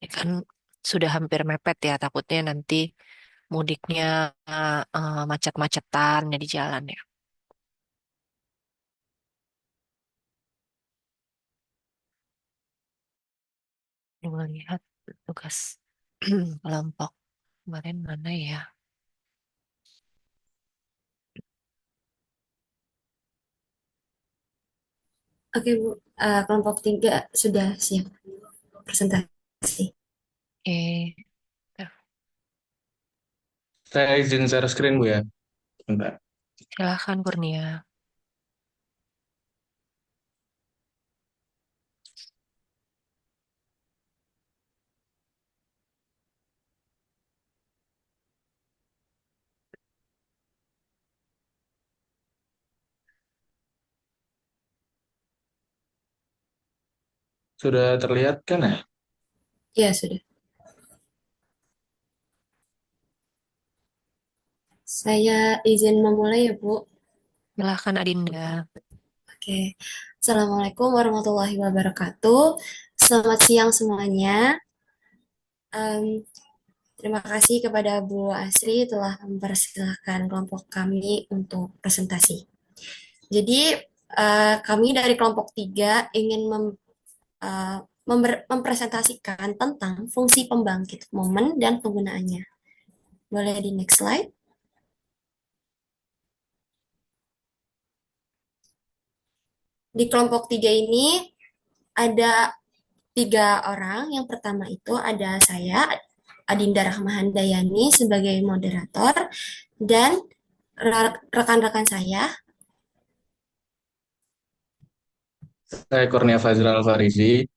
Ya kan sudah hampir mepet ya, takutnya nanti mudiknya macet-macetan ya di jalan ya. Coba lihat tugas kelompok kemarin mana ya? Oke, Bu. Kelompok 3 sudah siap presentasi. Eh, Saya izin share screen Bu ya. Bentar. silahkan Kurnia. Sudah terlihat kan ya? Ya, sudah. Saya izin memulai ya, Bu. Silahkan Adinda. Oke. Assalamualaikum warahmatullahi wabarakatuh. Selamat siang semuanya. Em, Terima kasih kepada Bu Asri telah mempersilahkan kelompok kami untuk presentasi. Jadi, kami dari kelompok 3 ingin eh, mempresentasikan tentang fungsi pembangkit momen dan penggunaannya. Boleh di next slide. Di kelompok 3 ini ada 3 orang. Yang pertama itu ada saya, Adinda Rahmahandayani sebagai moderator, dan rekan-rekan saya. Saya Kurnia Fazral Farizi.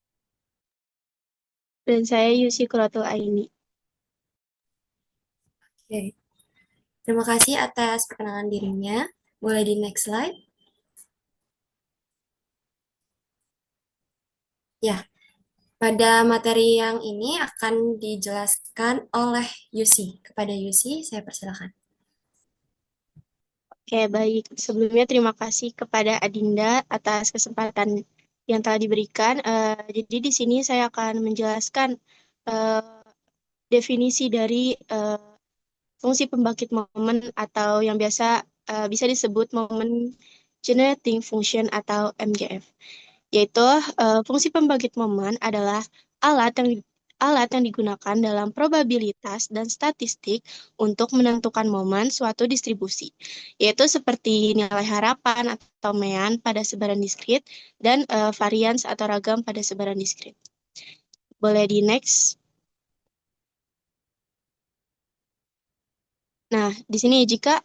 Dan saya Yusi Kuratul Aini. Oke. Terima kasih atas perkenalan dirinya. Boleh di next slide. Ya, pada materi yang ini akan dijelaskan oleh Yusi. Kepada Yusi, saya persilakan. Oke, baik. Sebelumnya terima kasih kepada Adinda atas kesempatan yang telah diberikan. Jadi di sini saya akan menjelaskan eh, definisi dari fungsi pembangkit momen atau yang biasa bisa disebut momen generating function atau MGF. Yaitu fungsi pembangkit momen adalah alat yang alat yang digunakan dalam probabilitas dan statistik untuk menentukan momen suatu distribusi, yaitu seperti nilai harapan atau mean pada sebaran diskrit dan varians atau ragam pada sebaran diskrit. Boleh di next. Nah, di sini jika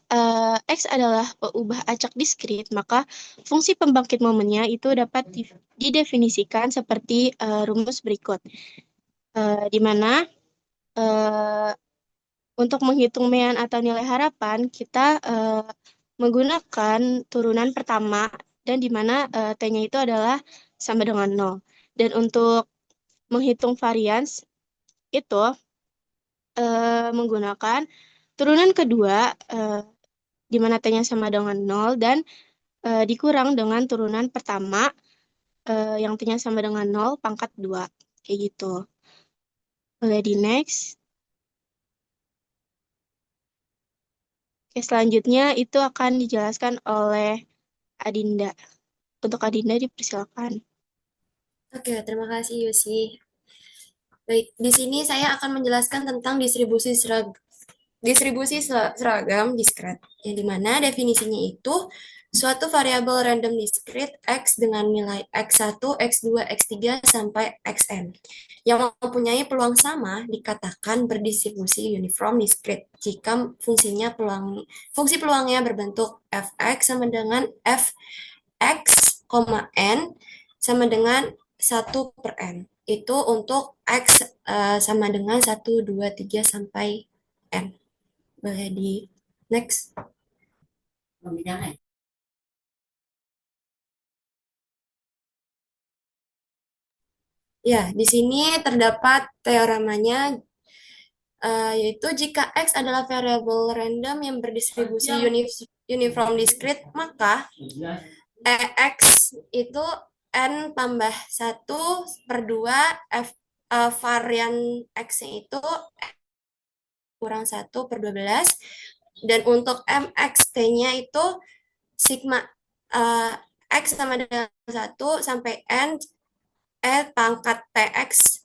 X adalah peubah acak diskrit, maka fungsi pembangkit momennya itu dapat didefinisikan seperti rumus berikut. Di mana eh, untuk menghitung mean atau nilai harapan, kita menggunakan turunan pertama dan di mana T-nya itu adalah sama dengan nol. Dan untuk menghitung varians itu menggunakan turunan kedua di mana T-nya sama dengan nol dan dikurang dengan turunan pertama yang T-nya sama dengan nol pangkat 2. Kayak gitu. Boleh di next. Oke, selanjutnya itu akan dijelaskan oleh Adinda. Untuk Adinda dipersilakan. Oke, terima kasih Yusi. Baik, di sini saya akan menjelaskan tentang distribusi seragam diskret, yang dimana definisinya itu suatu variabel random diskret X dengan nilai X1, X2, X3, sampai Xn, yang mempunyai peluang sama dikatakan berdistribusi uniform diskret jika fungsi peluangnya berbentuk Fx sama dengan Fx, N sama dengan 1/n. Itu untuk X sama dengan 1, 2, 3 sampai N. Boleh di next. Ya, di sini terdapat teoremanya, yaitu jika X adalah variabel random yang berdistribusi uniform discrete, maka X itu N tambah 1/2 F varian X-nya itu kurang 1/12. Dan untuk MXT-nya itu sigma eh, X sama dengan 1 sampai N pangkat TX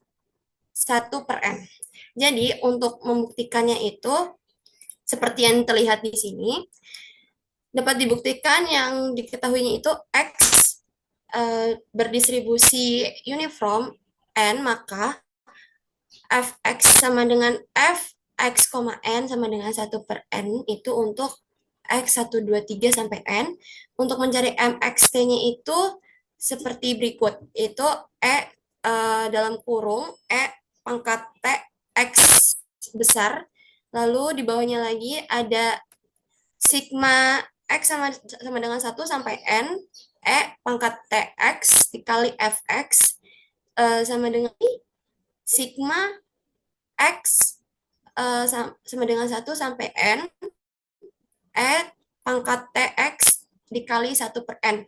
1/N. Jadi untuk membuktikannya itu seperti yang terlihat di sini, dapat dibuktikan yang diketahuinya itu X berdistribusi uniform N, maka Fx sama dengan Fx, N sama dengan 1/N itu untuk X 1, 2, 3 sampai N. Untuk mencari MXT-nya itu seperti berikut, itu dalam kurung pangkat T X besar, lalu di bawahnya lagi ada sigma X sama dengan 1 sampai N, pangkat TX dikali Fx sama dengan sigma X sama dengan 1 sampai N, pangkat TX dikali 1/N.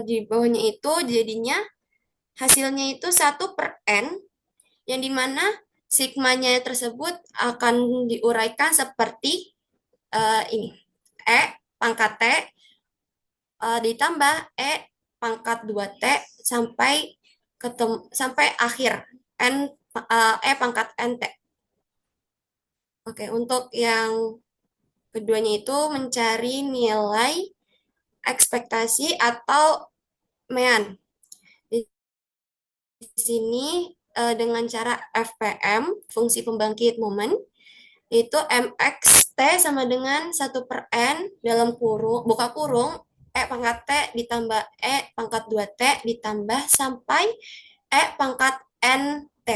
Di bawahnya itu jadinya hasilnya itu 1/N, yang dimana sigmanya tersebut akan diuraikan seperti ini. Pangkat T ditambah pangkat 2T sampai akhir N pangkat NT. Oke, untuk yang keduanya itu mencari nilai ekspektasi atau mean. Di sini dengan cara FPM, fungsi pembangkit momen, itu MXT sama dengan 1/N dalam kurung, buka kurung, pangkat T ditambah pangkat 2T ditambah sampai pangkat NT.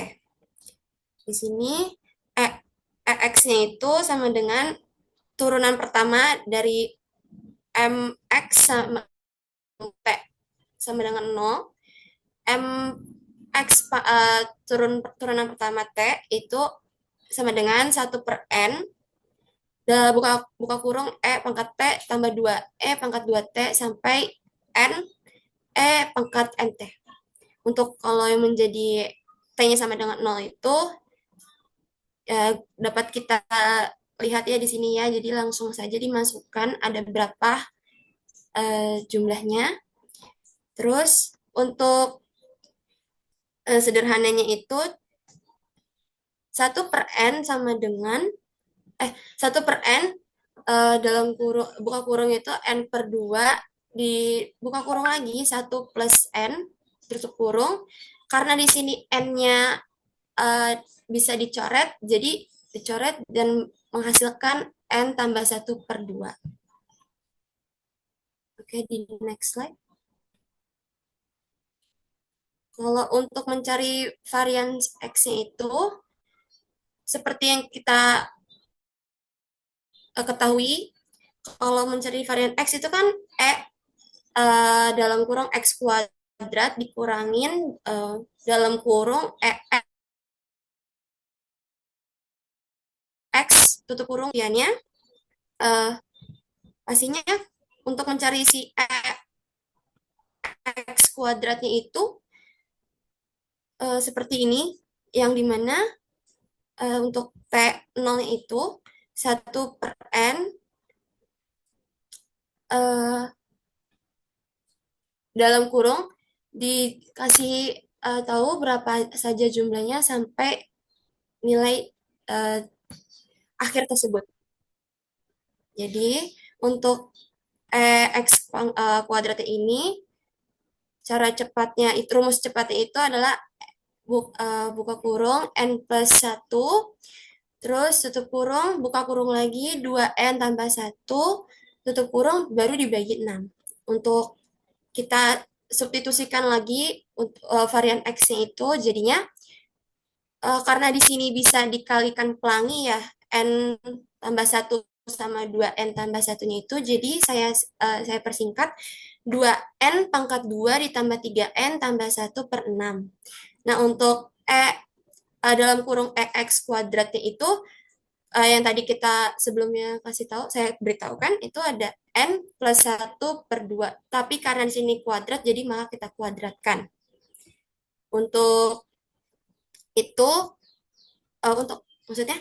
Di sini X-nya itu sama dengan turunan pertama dari MX sama T sama dengan 0. MX turunan pertama T itu sama dengan 1/N. Buka kurung pangkat T tambah 2 pangkat 2T sampai N pangkat NT. Untuk kalau yang menjadi T-nya sama dengan 0 itu dapat kita lihat ya di sini ya. Jadi langsung saja dimasukkan ada berapa jumlahnya. Terus untuk sederhananya itu 1/N sama dengan 1/N dalam kurung, buka kurung itu N/2, di buka kurung lagi 1 plus N tutup kurung. Karena di sini N-nya bisa dicoret, jadi dicoret dan menghasilkan N tambah 1/2. Oke, di next slide. Kalau untuk mencari varian X-nya itu, seperti yang kita ketahui, kalau mencari varian X itu kan dalam kurung X kuadrat dikurangin dalam kurung X tutup kurung piannya. Pastinya untuk mencari si X kuadratnya itu seperti ini, yang dimana untuk T0 itu 1/N dalam kurung dikasih tahu berapa saja jumlahnya sampai nilai akhir tersebut. Jadi untuk X kuadratnya ini, cara cepatnya, rumus cepatnya itu adalah buka kurung N plus 1, terus tutup kurung, buka kurung lagi 2N tambah 1, tutup kurung, baru dibagi 6. Untuk kita substitusikan lagi untuk varian X-nya itu, jadinya karena di sini bisa dikalikan pelangi ya, N tambah 1 sama 2N tambah 1-nya itu, jadi saya persingkat 2N pangkat 2 ditambah 3N tambah 1/6. Nah, untuk dalam kurung X kuadratnya itu, yang tadi kita sebelumnya kasih tahu, saya beritahukan, itu ada N plus 1/2. Tapi karena di sini kuadrat, jadi maka kita kuadratkan. Untuk itu, untuk maksudnya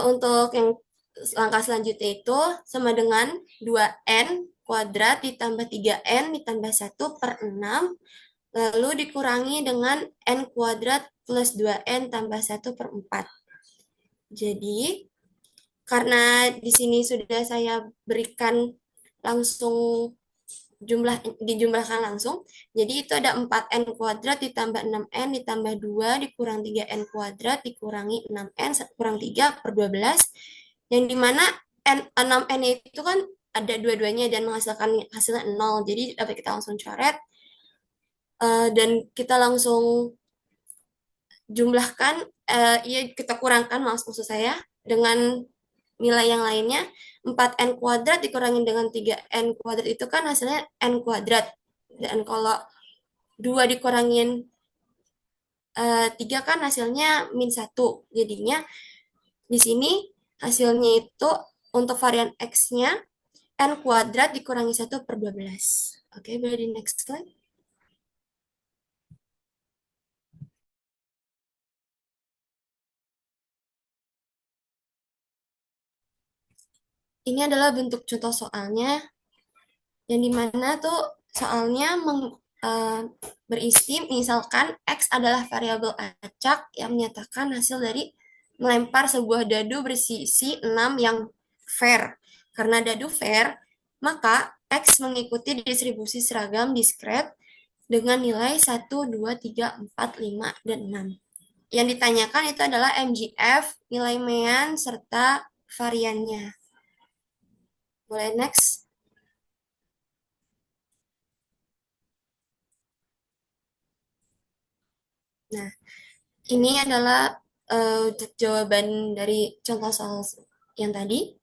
untuk yang langkah selanjutnya itu sama dengan 2n kuadrat ditambah 3n ditambah 1/6, lalu dikurangi dengan n kuadrat plus 2n tambah 1/4. Jadi, karena di sini sudah saya berikan langsung dijumlahkan langsung, jadi itu ada 4n kuadrat ditambah 6n ditambah 2 dikurang 3n kuadrat dikurangi 6n kurang 3 per 12, yang dimana 6n itu kan ada dua-duanya dan menghasilkan hasilnya 0, jadi dapat kita langsung coret, dan kita langsung jumlahkan, ya kita kurangkan maksud saya dengan nilai yang lainnya. 4n kuadrat dikurangi dengan 3n kuadrat itu kan hasilnya n kuadrat. Dan kalau 2 dikurangin 3 kan hasilnya -1. Jadinya di sini hasilnya itu untuk varian X-nya n kuadrat dikurangi 1/12. Oke, boleh di next slide. Ini adalah bentuk contoh soalnya, yang dimana tuh soalnya berisi misalkan X adalah variabel acak yang menyatakan hasil dari melempar sebuah dadu bersisi 6 yang fair. Karena dadu fair, maka X mengikuti distribusi seragam diskret dengan nilai 1, 2, 3, 4, 5, dan 6. Yang ditanyakan itu adalah MGF, nilai mean, serta variannya. Boleh next? Nah, ini adalah jawaban dari contoh soal yang tadi.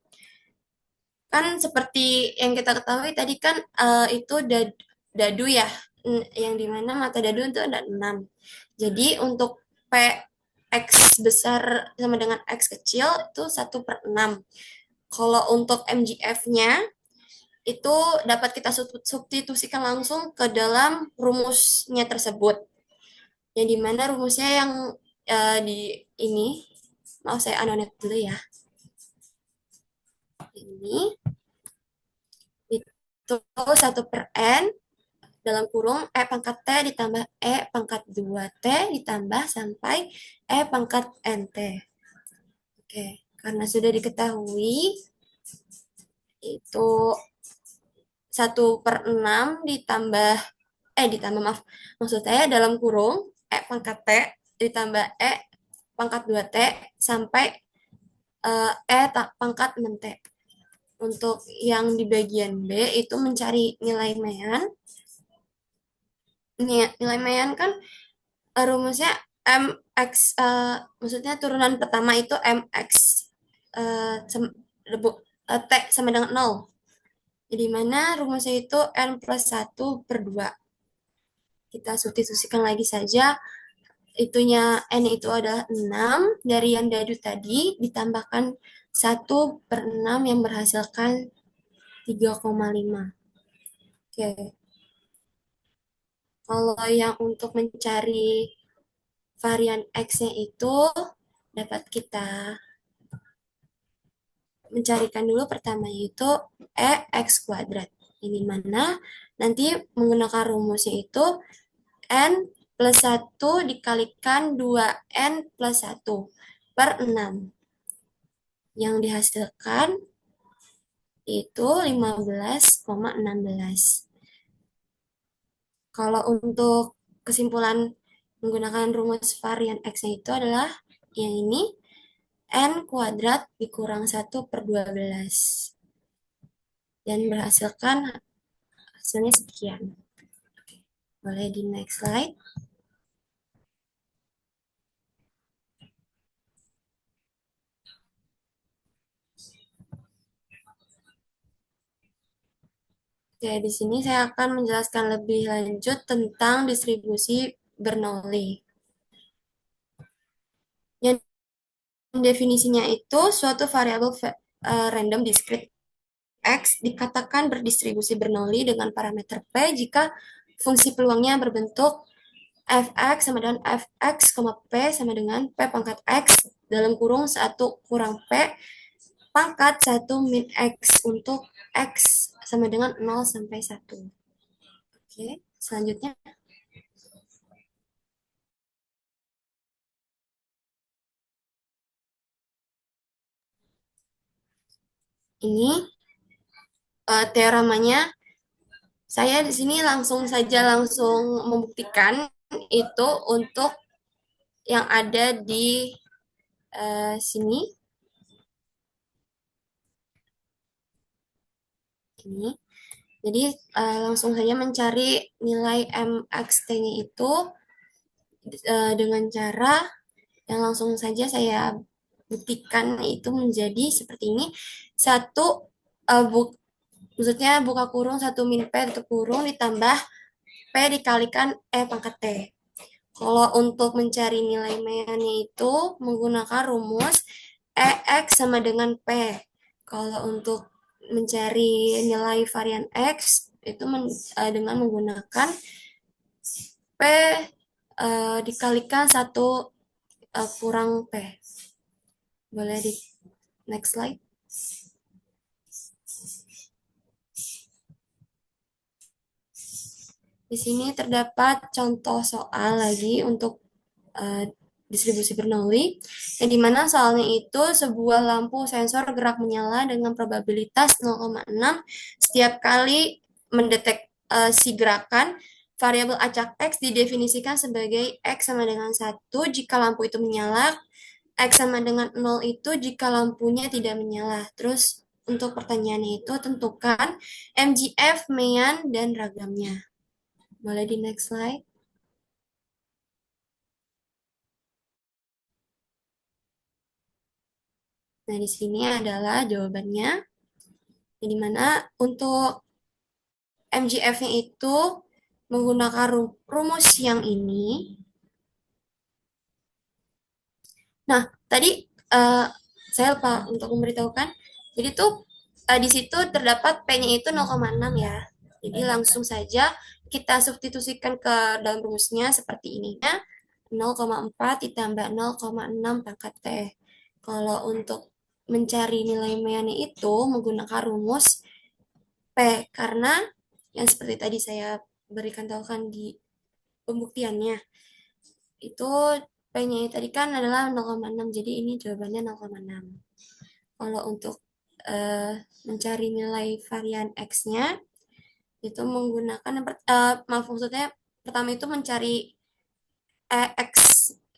Kan seperti yang kita ketahui tadi kan itu dadu ya, yang dimana mata dadu itu ada 6. Jadi untuk P X besar sama dengan X kecil itu 1/6. Kalau untuk MGF-nya itu dapat kita substitusikan langsung ke dalam rumusnya tersebut. Yang dimana rumusnya yang di ini, maaf saya anonet dulu ya. Ini itu 1/n dalam kurung E pangkat T ditambah E pangkat 2T ditambah sampai E pangkat NT. Oke, karena sudah diketahui itu 1/6 ditambah maaf, maksud saya dalam kurung E pangkat T ditambah E pangkat 2T sampai E pangkat 6T. Untuk yang di bagian B itu mencari nilai mean. Nilai mean kan rumusnya MX, maksudnya turunan pertama itu MX T sama dengan 0. Jadi mana rumusnya itu N plus 1/2. Kita substitusikan lagi saja. Itunya N itu adalah 6. Dari yang dadu tadi ditambahkan 1/6 yang berhasilkan 3,5. Oke. Kalau yang untuk mencari varian X-nya itu dapat kita mencarikan dulu pertama yaitu EX kuadrat. Ini mana nanti menggunakan rumusnya itu N plus 1 dikalikan 2N plus 1/6. Yang dihasilkan itu 15,16. Kalau untuk kesimpulan menggunakan rumus varian X-nya itu adalah yang ini, N kuadrat dikurang 1/12. Dan berhasilkan hasilnya sekian. Boleh di next slide. Oke, di sini saya akan menjelaskan lebih lanjut tentang distribusi Bernoulli. Yang definisinya itu suatu variabel random discrete X dikatakan berdistribusi Bernoulli dengan parameter P jika fungsi peluangnya berbentuk fx sama dengan fx, p sama dengan p pangkat x dalam kurung 1 kurang p pangkat 1 min x untuk x sama dengan 0 sampai 1. Oke, selanjutnya. Ini teoremanya. Saya di sini langsung membuktikan itu untuk yang ada di sini. Ini. Jadi langsung saja mencari nilai mxt-nya itu dengan cara yang langsung saja saya buktikan itu menjadi seperti ini. Satu maksudnya buka kurung 1 min P tutup kurung ditambah P dikalikan E pangkat T. Kalau untuk mencari nilai meannya itu menggunakan rumus EX sama dengan P. Kalau untuk mencari nilai varian X itu dengan menggunakan P dikalikan 1 kurang P. Boleh di next slide. Di sini terdapat contoh soal lagi untuk distribusi Bernoulli, yang dimana soalnya itu sebuah lampu sensor gerak menyala dengan probabilitas 0,6 setiap kali mendeteksi gerakan. Variabel acak X didefinisikan sebagai X sama dengan 1 jika lampu itu menyala, X sama dengan 0 itu jika lampunya tidak menyala. Terus untuk pertanyaannya itu tentukan MGF, mean, dan ragamnya. Boleh di next slide. Nah, di sini adalah jawabannya. Di mana untuk MGF-nya itu menggunakan rumus yang ini. Nah, tadi saya lupa untuk memberitahukan. Jadi tuh di situ terdapat P-nya itu 0,6 ya. Jadi langsung saja kita substitusikan ke dalam rumusnya seperti ini ya. 0,4 ditambah 0,6 pangkat T. Kalau untuk mencari nilai meannya itu menggunakan rumus P, karena yang seperti tadi saya berikan tahukan di pembuktiannya, itu P-nya tadi kan adalah 0,6, jadi ini jawabannya 0,6. Kalau untuk mencari nilai varian X-nya, itu menggunakan, maaf maksudnya pertama itu mencari X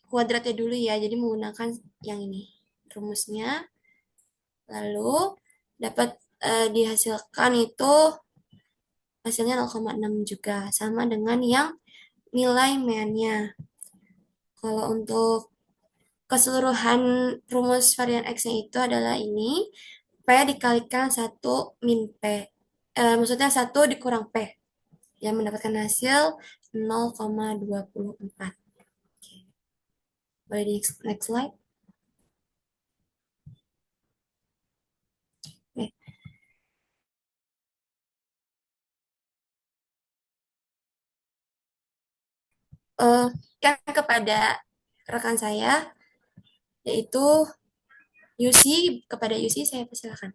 kuadratnya dulu ya, jadi menggunakan yang ini rumusnya, lalu dapat dihasilkan itu hasilnya 0,6 juga, sama dengan yang nilai meannya. Kalau untuk keseluruhan rumus varian X-nya itu adalah ini, P dikalikan 1 min P. Maksudnya 1 dikurang P. Yang mendapatkan hasil 0,24. Boleh di next slide. Oke. Kan kepada rekan saya, yaitu Yusi. Kepada Yusi saya persilakan.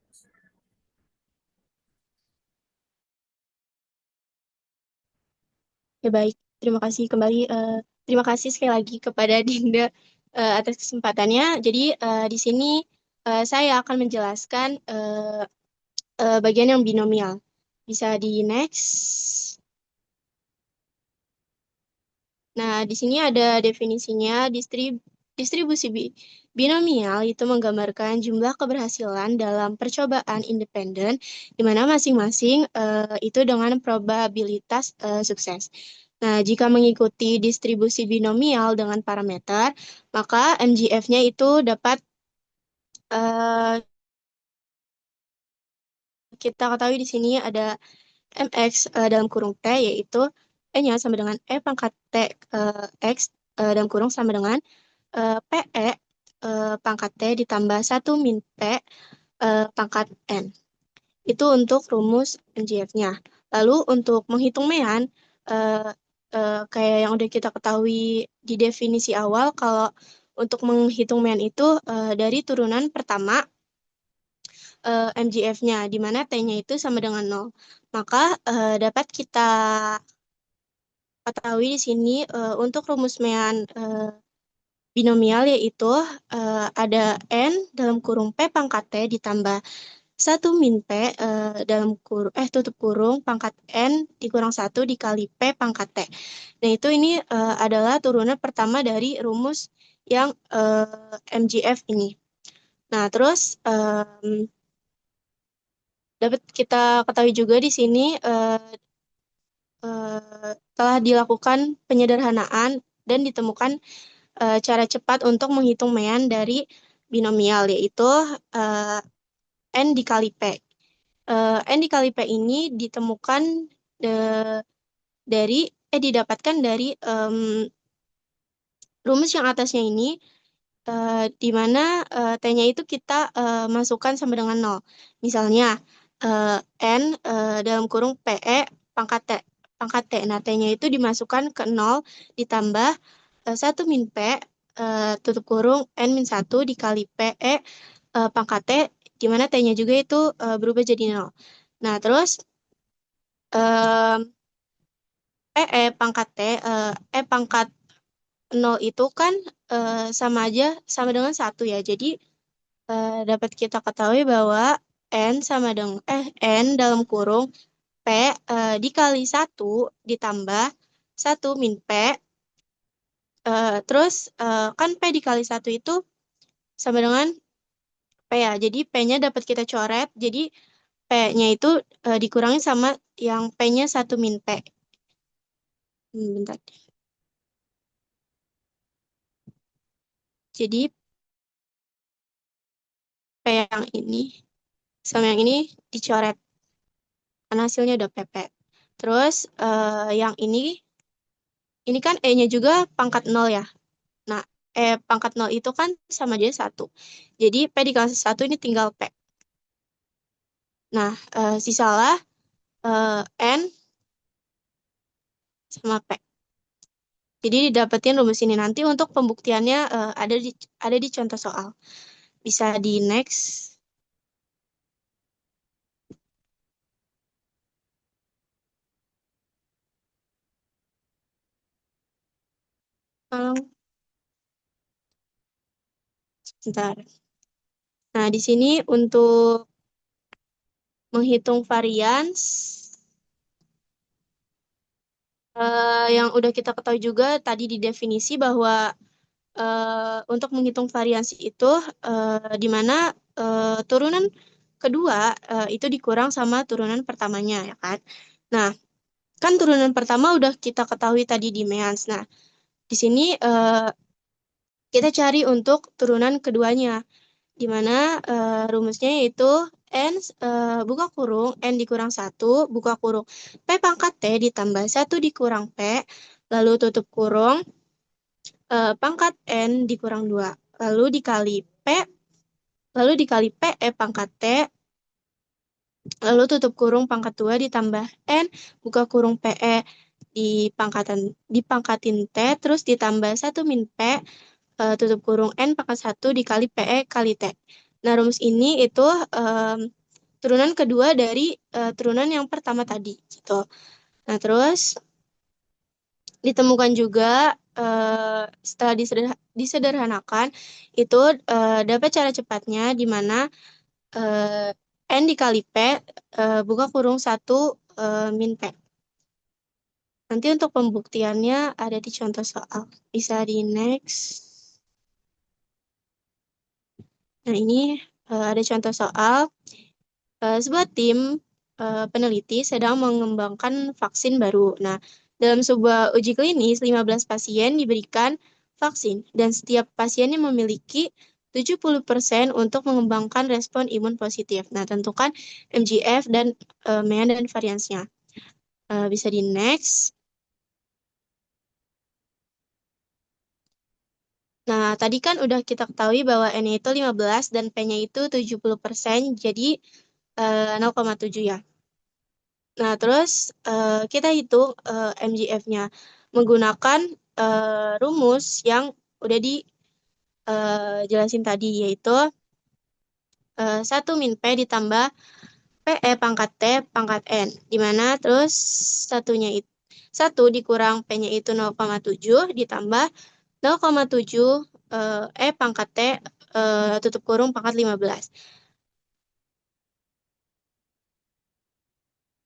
Ya baik, terima kasih kembali. Terima kasih sekali lagi kepada Dinda atas kesempatannya. Jadi di sini saya akan menjelaskan bagian yang binomial. Bisa di next. Nah, di sini ada definisinya. Distribusi binomial itu menggambarkan jumlah keberhasilan dalam percobaan independen, di mana masing-masing itu dengan probabilitas sukses. Nah, jika mengikuti distribusi binomial dengan parameter, maka MGF-nya itu dapat kita ketahui di sini ada MX dalam kurung T, yaitu E-nya sama dengan E pangkat T X dalam kurung sama dengan PE pangkat T ditambah 1 min P pangkat N. Itu untuk rumus MGF-nya. Lalu untuk menghitung mean, kayak yang udah kita ketahui di definisi awal, kalau untuk menghitung mean itu dari turunan pertama MGF-nya, di mana T-nya itu sama dengan 0. Maka dapat kita ketahui di sini untuk rumus mean binomial yaitu ada N dalam kurung P pangkat T ditambah 1 min P dalam kurung tutup kurung pangkat N dikurang 1 dikali P pangkat T. Nah, ini adalah turunan pertama dari rumus yang MGF ini. Nah, terus dapat kita ketahui juga di sini telah dilakukan penyederhanaan dan ditemukan cara cepat untuk menghitung mean dari binomial, yaitu N dikali P. N dikali P ini ditemukan didapatkan dari rumus yang atasnya ini, di mana T-nya itu kita masukkan sama dengan 0. Misalnya, N dalam kurung PE pangkat T. Nah, T-nya itu dimasukkan ke 0 ditambah 1 min P tutup kurung N min 1 dikali PE pangkat T, di mana T-nya juga itu berubah jadi 0. Nah, terus PE pangkat T, pangkat 0 itu kan sama dengan 1 ya. Jadi dapat kita ketahui bahwa N sama dengan N dalam kurung P dikali 1 ditambah 1 min P. Terus kan P dikali 1 itu sama dengan P ya. Jadi P-nya dapat kita coret. Jadi P-nya itu dikurangi sama yang P-nya 1 min P. Bentar. Jadi P yang ini sama yang ini dicoret. Karena hasilnya udah PP. Terus yang ini kan E-nya juga pangkat 0 ya. Nah, pangkat 0 itu kan sama aja 1. Jadi P dikali 1 ini tinggal P. Nah, sisalah N sama P. Jadi didapetin rumus ini nanti untuk pembuktiannya ada di contoh soal. Bisa di next. Sebentar. Nah, di sini untuk menghitung varians yang udah kita ketahui juga tadi di definisi bahwa untuk menghitung variansi itu di mana turunan kedua itu dikurang sama turunan pertamanya ya kan. Nah, kan turunan pertama udah kita ketahui tadi di means. Nah, di sini kita cari untuk turunan keduanya, di mana rumusnya yaitu N buka kurung N dikurang 1 buka kurung P pangkat T ditambah 1 dikurang P lalu tutup kurung pangkat N dikurang 2 lalu dikali P pangkat T lalu tutup kurung pangkat 2 ditambah N buka kurung PE dipangkatin T terus ditambah 1 min P tutup kurung N pangkat 1 dikali PE kali T. Nah, rumus ini itu turunan kedua dari turunan yang pertama tadi gitu. Nah, terus ditemukan juga setelah disederhanakan itu dapat cara cepatnya di mana N dikali P buka kurung 1 min P. Nanti untuk pembuktiannya ada di contoh soal. Bisa di next. Nah, ini ada contoh soal. Sebuah tim peneliti sedang mengembangkan vaksin baru. Nah, dalam sebuah uji klinis, 15 pasien diberikan vaksin, dan setiap pasiennya memiliki 70% untuk mengembangkan respon imun positif. Nah, tentukan MGF dan mean dan variansnya. Bisa di next. Nah, tadi kan udah kita ketahui bahwa N-nya itu 15 dan P-nya itu 70%, jadi 0,7 ya. Nah, terus kita hitung MGF-nya. menggunakan rumus yang udah dijelasin tadi, yaitu 1 min P ditambah PE pangkat T pangkat N, di mana terus satunya itu 1 dikurang P-nya itu 0,7 ditambah 0,7 E pangkat T tutup kurung pangkat 15.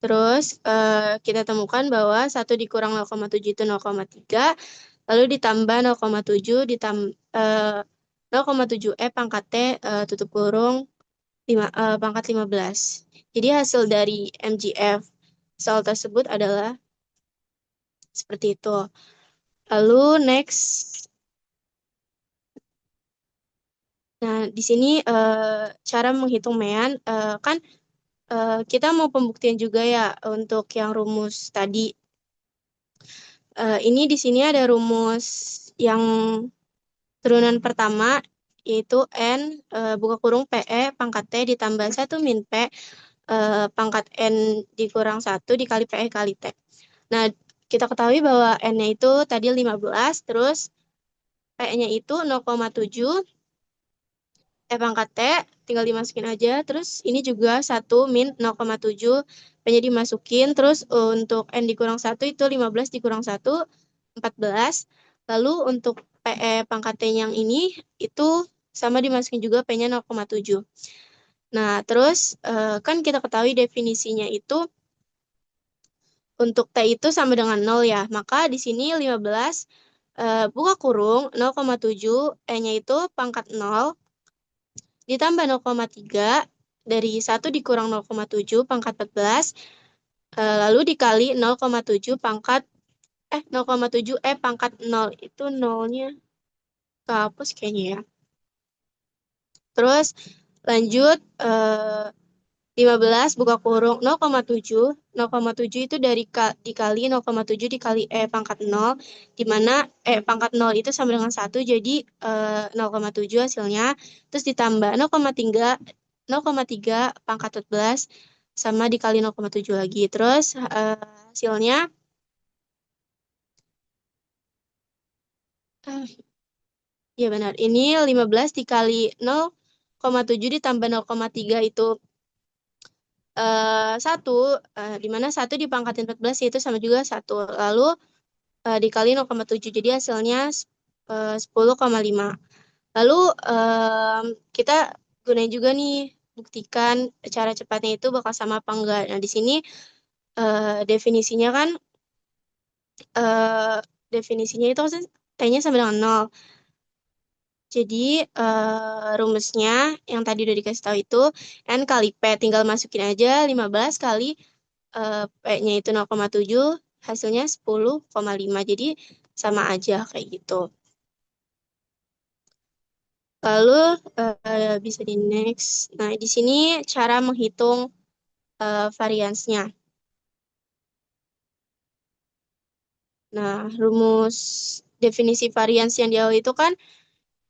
Terus kita temukan bahwa 1 dikurang 0,7 itu 0,3, lalu ditambah 0,7 0,7 E pangkat T tutup kurung pangkat 15. Jadi hasil dari MGF soal tersebut adalah seperti itu. Lalu next. Nah, di sini cara menghitung mean kan kita mau pembuktian juga ya untuk yang rumus tadi. Ini di sini ada rumus yang turunan pertama, yaitu N buka kurung PE pangkat T ditambah 1 min P pangkat N dikurang 1 dikali PE kali T. Nah, kita ketahui bahwa N-nya itu tadi 15, terus P-nya itu 0,7, pangkat T, tinggal dimasukin aja. Terus ini juga 1 min 0,7, P-nya dimasukin. Terus untuk N dikurang 1 itu 15 dikurang 1, 14. Lalu untuk PE pangkat T yang ini itu sama dimasukin juga P-nya 0,7. Nah, terus kan kita ketahui definisinya itu untuk T itu sama dengan 0 ya. Maka di sini 15 buka kurung 0,7, E-nya itu pangkat 0 ditambah 0,3 dari 1 dikurang 0,7 pangkat 14 lalu dikali 0,7 pangkat 0,7 pangkat 0 itu nolnya kehapus kayaknya ya. Terus lanjut 15 buka kurung 0,7. 0,7 itu dikali 0,7 dikali pangkat 0, di mana pangkat 0 itu sama dengan 1, jadi 0,7 hasilnya. Terus ditambah 0,3 pangkat 14 sama dikali 0,7 lagi. Terus hasilnya ya benar, ini 15 dikali 0,7 ditambah 0,3 itu 1, di mana 1 dipangkatin 14 yaitu sama juga 1. Lalu dikali 0,7, jadi hasilnya 10,5. Lalu kita gunain juga nih, buktikan cara cepatnya itu bakal sama apa enggak. Nah, di sini definisinya kan definisinya itu T-nya sama dengan 0. Jadi rumusnya yang tadi udah dikasih tahu itu N kali P, tinggal masukin aja 15 kali P-nya itu 0,7, hasilnya 10,5. Jadi sama aja kayak gitu. Lalu bisa di next. Nah, di sini cara menghitung variansnya. Nah, rumus definisi varians yang di awal itu kan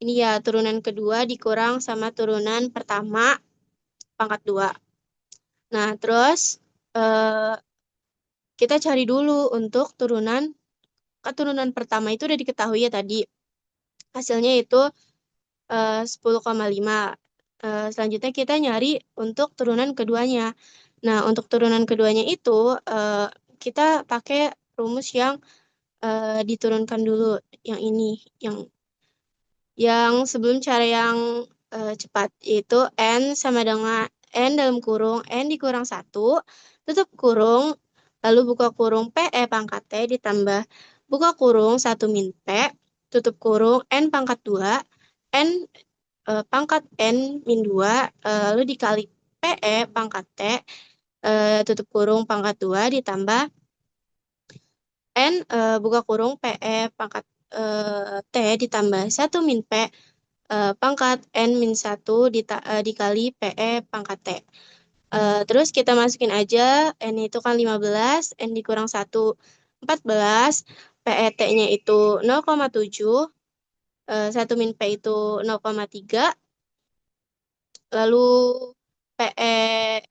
ini ya turunan kedua dikurang sama turunan pertama pangkat 2. Nah, terus kita cari dulu untuk turunan pertama itu udah diketahui ya tadi. Hasilnya itu 10,5. Selanjutnya kita nyari untuk turunan keduanya. Nah, untuk turunan keduanya itu kita pakai rumus yang diturunkan dulu, yang ini, yang sebelum cara yang cepat, yaitu N sama dengan N dalam kurung N dikurang 1, tutup kurung, lalu buka kurung PE pangkat T ditambah buka kurung 1 min P, tutup kurung N pangkat 2, N pangkat N min 2, lalu dikali PE pangkat T, tutup kurung pangkat 2 ditambah N buka kurung PE pangkat T ditambah 1 min P pangkat N min 1 dikali PE pangkat T. Terus kita masukin aja, N itu kan 15, N dikurang 1, 14, PET-nya itu 0,7, 1 min P itu 0,3, lalu PE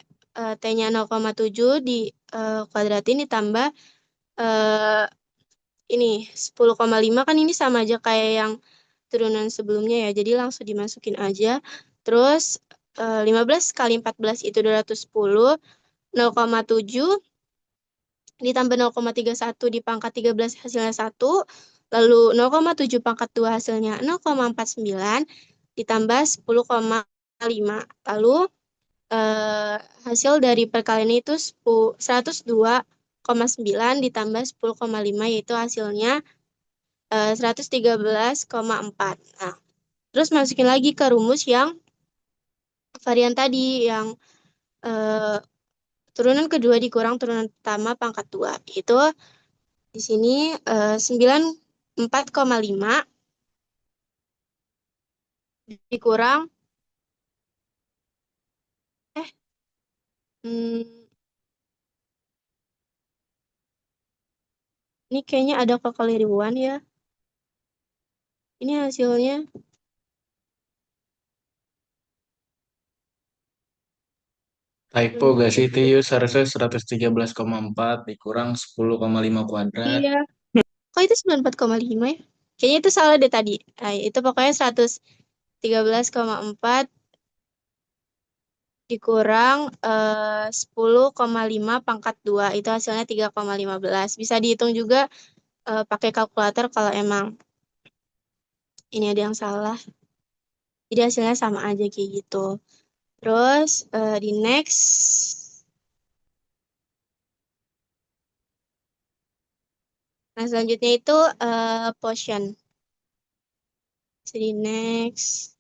T-nya 0,7 di kuadratin ditambah ini 10,5 kan ini sama aja kayak yang turunan sebelumnya ya. Jadi langsung dimasukin aja. Terus 15 kali 14 itu 210, 0,7 ditambah 0,31 di pangkat 13 hasilnya 1, lalu 0,7 pangkat 2 hasilnya 0,49 ditambah 10,5. Lalu hasil dari perkalian itu 102,9 ditambah 10,5 yaitu hasilnya 113,4. Nah, terus masukin lagi ke rumus yang varian tadi yang turunan kedua dikurang turunan pertama pangkat 2. Itu di sini 94,5 dikurang hmm, ini kayaknya ada kekeliruan ya. Ini hasilnya Typo gak sih, Tius? Harusnya 113,4 dikurang 10,5 kuadrat. iya. Kok itu 94,5 ya? Kayaknya itu salah deh tadi. Nah, itu pokoknya 113,4 dikurang 10,5 pangkat 2. Itu hasilnya 3,15. Bisa dihitung juga pakai kalkulator kalau emang ini ada yang salah. Jadi hasilnya sama aja kayak gitu. Terus di next. Nah, selanjutnya itu Potion. Jadi next.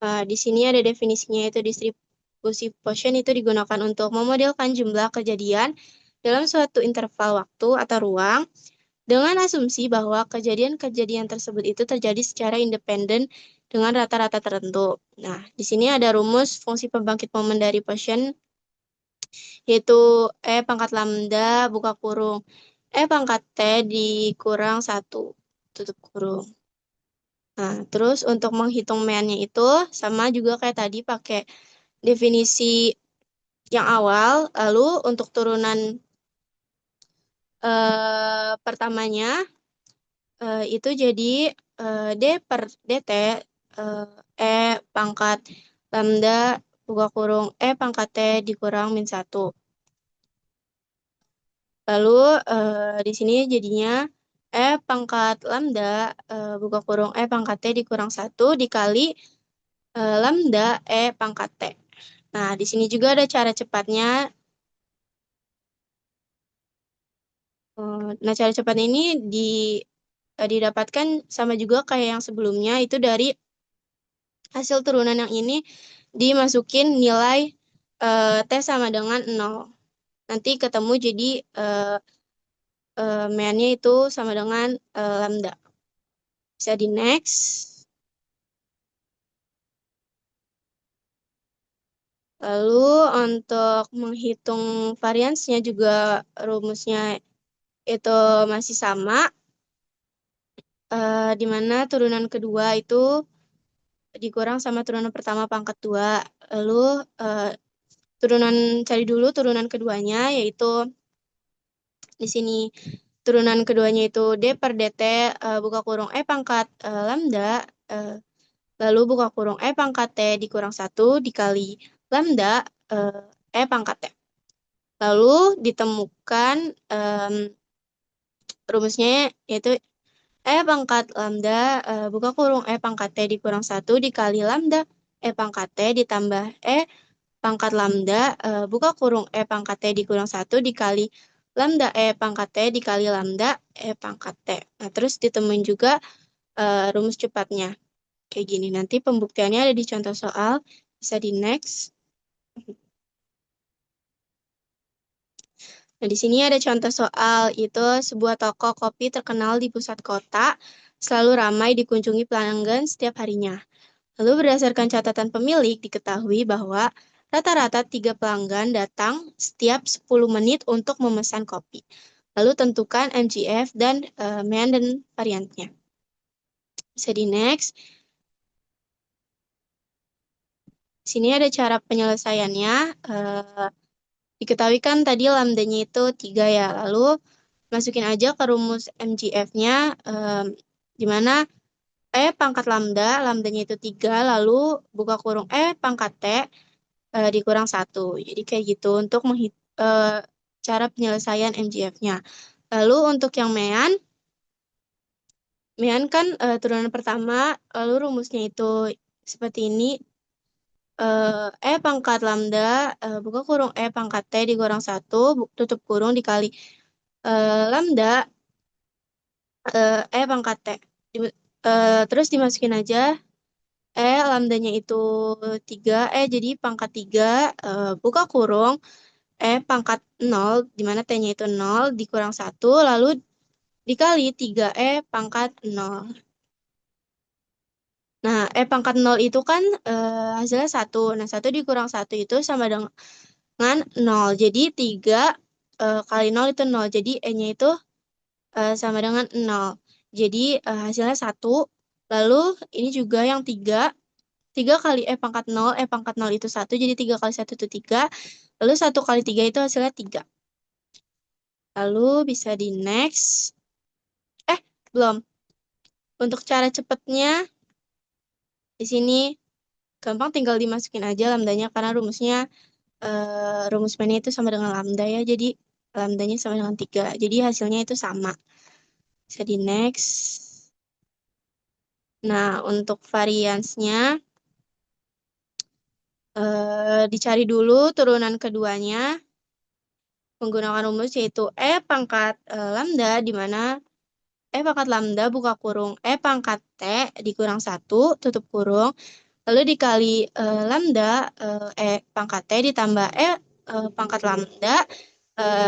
Di sini ada definisinya, itu distribusi Poisson itu digunakan untuk memodelkan jumlah kejadian dalam suatu interval waktu atau ruang dengan asumsi bahwa kejadian-kejadian tersebut itu terjadi secara independen dengan rata-rata tertentu. Nah, di sini ada rumus fungsi pembangkit momen dari Poisson, yaitu E pangkat lambda buka kurung E pangkat T dikurang 1 tutup kurung. Nah, terus untuk menghitung meannya itu sama juga kayak tadi pakai definisi yang awal. Lalu untuk turunan pertamanya itu jadi D per DT E pangkat lambda buka kurung E pangkat T dikurang min 1. Lalu di sini jadinya E pangkat lambda buka kurung E pangkat T dikurang 1 dikali lambda E pangkat T. Nah, di sini juga ada cara cepatnya. Nah, cara cepat ini didapatkan sama juga kayak yang sebelumnya, itu dari hasil turunan yang ini dimasukin nilai T sama dengan 0. Nanti ketemu jadi meannya itu sama dengan lambda. Bisa di next. Lalu untuk menghitung variansnya juga rumusnya itu masih sama, di mana turunan kedua itu dikurang sama turunan pertama pangkat 2. Lalu cari dulu turunan keduanya, yaitu di sini turunan keduanya itu D per DT buka kurung E pangkat lambda lalu buka kurung E pangkat T dikurang 1 dikali lambda E pangkat T. Lalu ditemukan rumusnya, yaitu E pangkat lambda buka kurung E pangkat T dikurang 1 dikali lambda E pangkat T ditambah E pangkat lambda buka kurung E pangkat T dikurang 1 dikali lambda E pangkat T dikali lambda E pangkat T. Nah, terus ditemuin juga rumus cepatnya. Kayak gini. Nanti pembuktiannya ada di contoh soal. Bisa di next. Nah, di sini ada contoh soal, itu sebuah toko kopi terkenal di pusat kota, selalu ramai dikunjungi pelanggan setiap harinya. Lalu berdasarkan catatan pemilik, diketahui bahwa rata-rata 3 pelanggan datang setiap 10 menit untuk memesan kopi. Lalu tentukan MGF dan mean dan variannya. Bisa di next. Di sini ada cara penyelesaiannya. Diketahui kan tadi lambdanya itu 3 ya. Lalu masukin aja ke rumus MGF-nya, di mana E pangkat lambda, lambdanya itu 3, lalu buka kurung E pangkat T dikurang 1. Jadi kayak gitu untuk cara penyelesaian MGF-nya. Lalu untuk yang mean, mean kan turunan pertama, lalu rumusnya itu seperti ini. Pangkat lambda, buka kurung pangkat T dikurang 1, tutup kurung dikali lambda, pangkat T. Terus dimasukin aja, lambdanya itu 3, jadi pangkat 3, buka kurung, pangkat 0, di mana T-nya itu 0, dikurang 1, lalu dikali 3, pangkat 0. Nah, pangkat 0 itu kan hasilnya 1. Nah, 1 dikurang 1 itu sama dengan 0. Jadi 3 kali 0 itu 0. Jadi E-nya itu sama dengan 0. Jadi hasilnya 1. Lalu ini juga yang 3. 3 kali pangkat 0. Pangkat 0 itu 1. Jadi 3 kali 1 itu 3. Lalu 1 kali 3 itu hasilnya 3. Lalu bisa di next. Belum. Untuk cara cepatnya, di sini gampang tinggal dimasukin aja lambdanya karena rumusnya rumus mana itu sama dengan lambda ya. Jadi lambdanya sama dengan 3. Jadi hasilnya itu sama. Bisa di next. Nah, untuk variansnya dicari dulu turunan keduanya menggunakan rumus yaitu pangkat lambda, di mana pangkat lambda buka kurung pangkat T dikurang 1 tutup kurung, lalu dikali lambda pangkat T ditambah pangkat lambda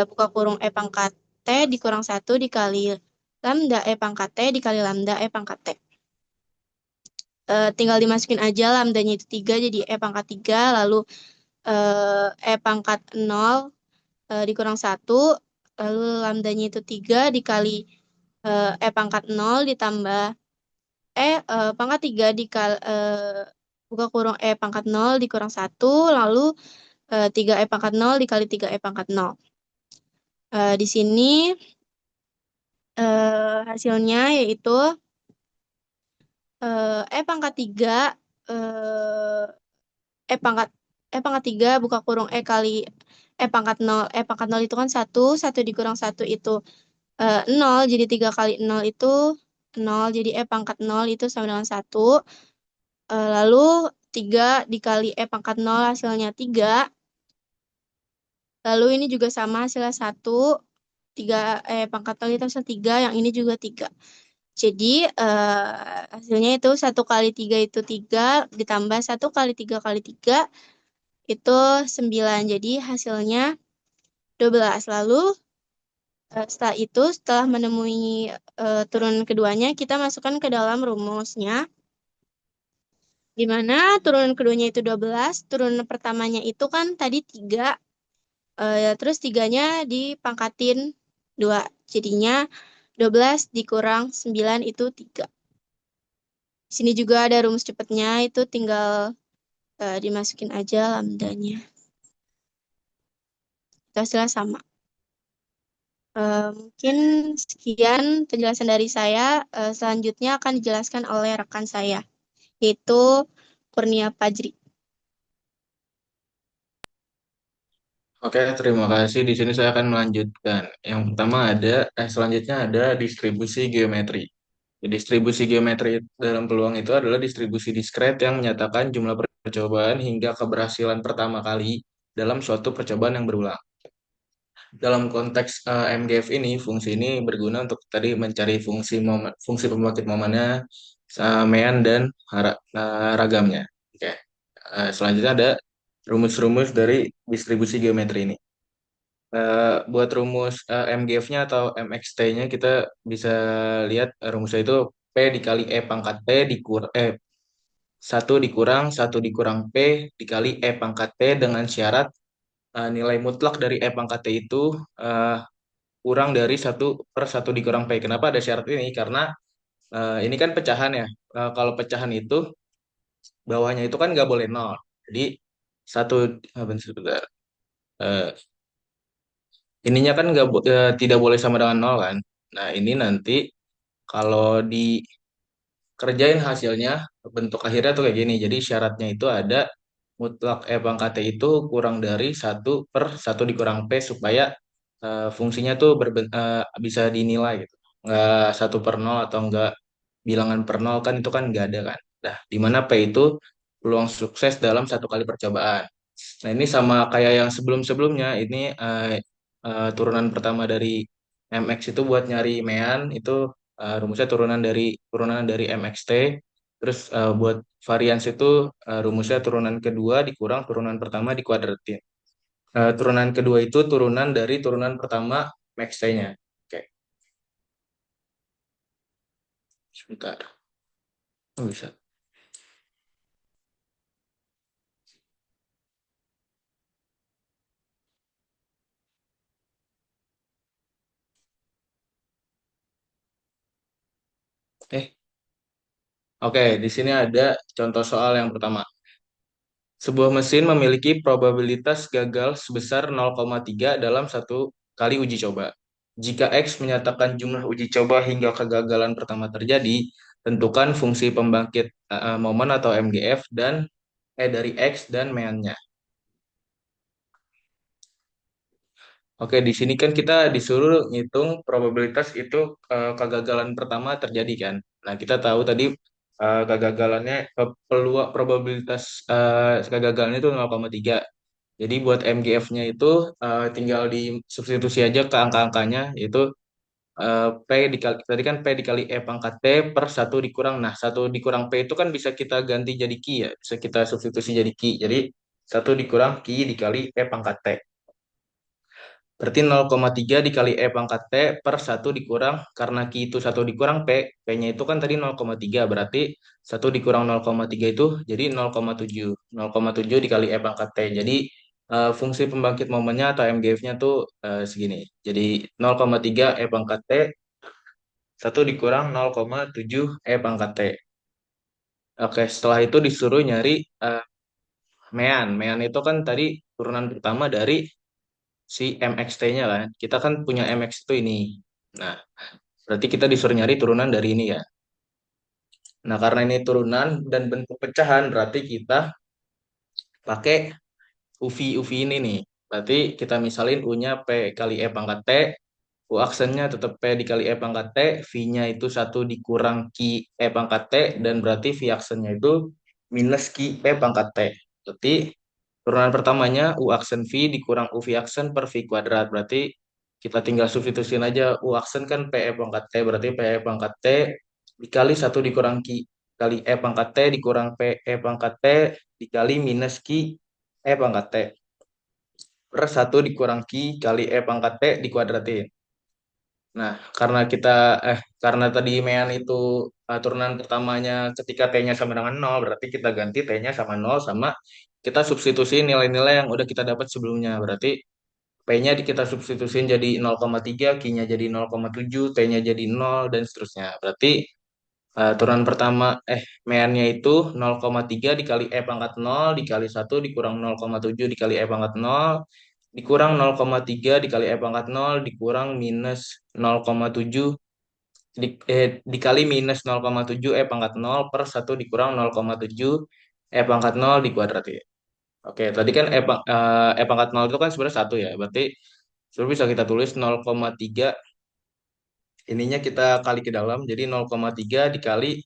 buka kurung pangkat T dikurang 1 dikali lambda pangkat T dikali lambda pangkat T. Tinggal dimasukin aja lambdanya itu 3, jadi pangkat 3, lalu pangkat 0 dikurang 1, lalu lambdanya itu 3 dikali pangkat 0 ditambah pangkat 3 dikali buka kurung pangkat 0 dikurang 1, lalu 3 pangkat 0 dikali 3 pangkat 0. Di sini hasilnya yaitu pangkat 3 pangkat pangkat 3 buka kurung kali pangkat 0. Pangkat 0 itu kan 1, 1 dikurang 1 itu 0, jadi 3 kali 0 itu 0, jadi pangkat 0 itu sama dengan 1. Lalu 3 dikali pangkat 0 hasilnya 3. Lalu ini juga sama hasilnya 1. 3 pangkat 0 itu hasil 3, yang ini juga 3. Jadi hasilnya itu 1 kali 3 itu 3, ditambah 1 kali 3 kali 3 itu 9. Jadi hasilnya 12. Lalu setelah itu, setelah menemui turunan keduanya, kita masukkan ke dalam rumusnya. Di mana turunan keduanya itu 12, turunan pertamanya itu kan tadi 3, terus 3-nya dipangkatin 2. Jadinya 12 dikurang 9 itu 3. Sini juga ada rumus cepatnya, itu tinggal dimasukin aja lambdanya. Itu hasilnya sama. Mungkin sekian penjelasan dari saya. Selanjutnya akan dijelaskan oleh rekan saya, yaitu Kurnia Fajri. Oke, terima kasih. Di sini saya akan melanjutkan. Yang pertama selanjutnya ada distribusi geometri. Distribusi geometri dalam peluang itu adalah distribusi diskret yang menyatakan jumlah percobaan hingga keberhasilan pertama kali dalam suatu percobaan yang berulang. Dalam konteks MGF ini, fungsi ini berguna untuk tadi mencari fungsi pembangkit momennya, mean dan ragamnya. Oke. Selanjutnya ada rumus-rumus dari distribusi geometri ini. Buat rumus MGF-nya atau MXT-nya kita bisa lihat rumusnya itu P dikali pangkat T 1 dikurang P dikali pangkat T dengan syarat nilai mutlak dari pangkat T itu eh, kurang dari 1/1 dikurang P. Kenapa ada syarat ini? Karena ini kan pecahan ya. Kalau pecahan itu bawahnya itu kan nggak boleh nol. Jadi satu, sebentar. Eh, ininya kan tidak boleh sama dengan nol kan. Nah, ini nanti kalau dikerjain hasilnya, bentuk akhirnya tuh kayak gini. Jadi syaratnya itu ada mutlak E pangkat T itu kurang dari 1/1 dikurang P supaya fungsinya tuh bisa dinilai gitu. Nggak 1/0 atau nggak bilangan per nol kan itu kan nggak ada kan. Nah, di mana P itu peluang sukses dalam satu kali percobaan. Nah, ini sama kayak yang sebelum-sebelumnya, ini turunan pertama dari MX itu buat nyari mean itu rumusnya turunan dari MXT. Terus buat varians itu rumusnya turunan kedua dikurang turunan pertama dikuadratin. Turunan kedua itu turunan dari turunan pertama max T-nya. Oke, sebentar. Oh, bisa. Eh, oke, di sini ada contoh soal yang pertama. Sebuah mesin memiliki probabilitas gagal sebesar 0,3 dalam satu kali uji coba. Jika X menyatakan jumlah uji coba hingga kegagalan pertama terjadi, tentukan fungsi pembangkit momen atau MGF dan dari X dan meannya. Oke, di sini kan kita disuruh ngitung probabilitas itu kegagalan pertama terjadi kan. Nah, kita tahu tadi kegagalannya peluang probabilitas kegagalannya itu 0,3. Jadi buat MGF-nya itu tinggal disubstitusi aja ke angka-angkanya, yaitu P dikali tadi kan P dikali E pangkat T per satu dikurang. Nah, satu dikurang P itu kan bisa kita ganti jadi Q ya, bisa kita substitusi jadi Q. Jadi satu dikurang Q dikali E pangkat T. Berarti 0,3 dikali E pangkat T per satu dikurang, karena Q itu satu dikurang P, P-nya itu kan tadi 0,3, berarti satu dikurang 0,3 itu jadi 0,7. 0,7 dikali E pangkat T. Jadi fungsi pembangkit momennya atau MGF-nya tuh segini. Jadi 0,3 E pangkat T, satu dikurang 0,7 E pangkat T. Oke, setelah itu disuruh nyari eh, mean. Mean itu kan tadi turunan pertama dari si MXT-nya kan. Kita kan punya MX itu ini. Nah, berarti kita disuruh nyari turunan dari ini ya. Nah, karena ini turunan dan bentuk pecahan, berarti kita pakai UV ini nih. Berarti kita misalin U-nya P kali E pangkat T, U aksennya tetap P dikali E pangkat T, V-nya itu satu dikurang Q E pangkat T, dan berarti V aksennya itu minus Q E pangkat T. Berarti turunan pertamanya U aksen V dikurang UV aksen per V kuadrat. Berarti kita tinggal substitusiin aja U aksen kan PE pangkat T. Berarti PE pangkat T dikali satu dikurang Q kali E pangkat T dikurang PE pangkat T dikali minus Q E pangkat T per satu dikurang Q kali E pangkat T dikuadratin. Nah, karena tadi mean itu turunan pertamanya ketika T-nya sama dengan nol, berarti kita ganti T-nya sama nol sama kita substitusi nilai-nilai yang udah kita dapat sebelumnya. Berarti P-nya kita substitusin jadi 0,3, Q-nya jadi 0,7, T-nya jadi 0, dan seterusnya. Berarti turunan pertama, meannya itu 0,3 dikali E pangkat 0, dikali satu dikurang 0,7 dikali E pangkat 0, dikurang 0,3 dikali E pangkat 0, dikurang minus 0,7 dikali minus 0,7 E pangkat 0 per satu dikurang 0,7 E pangkat 0 dikuadratin. Oke, tadi kan E pangkat 0 itu kan sebenarnya satu ya. Berarti sebenarnya bisa kita tulis 0,3 ininya kita kali ke dalam. Jadi 0,3 dikali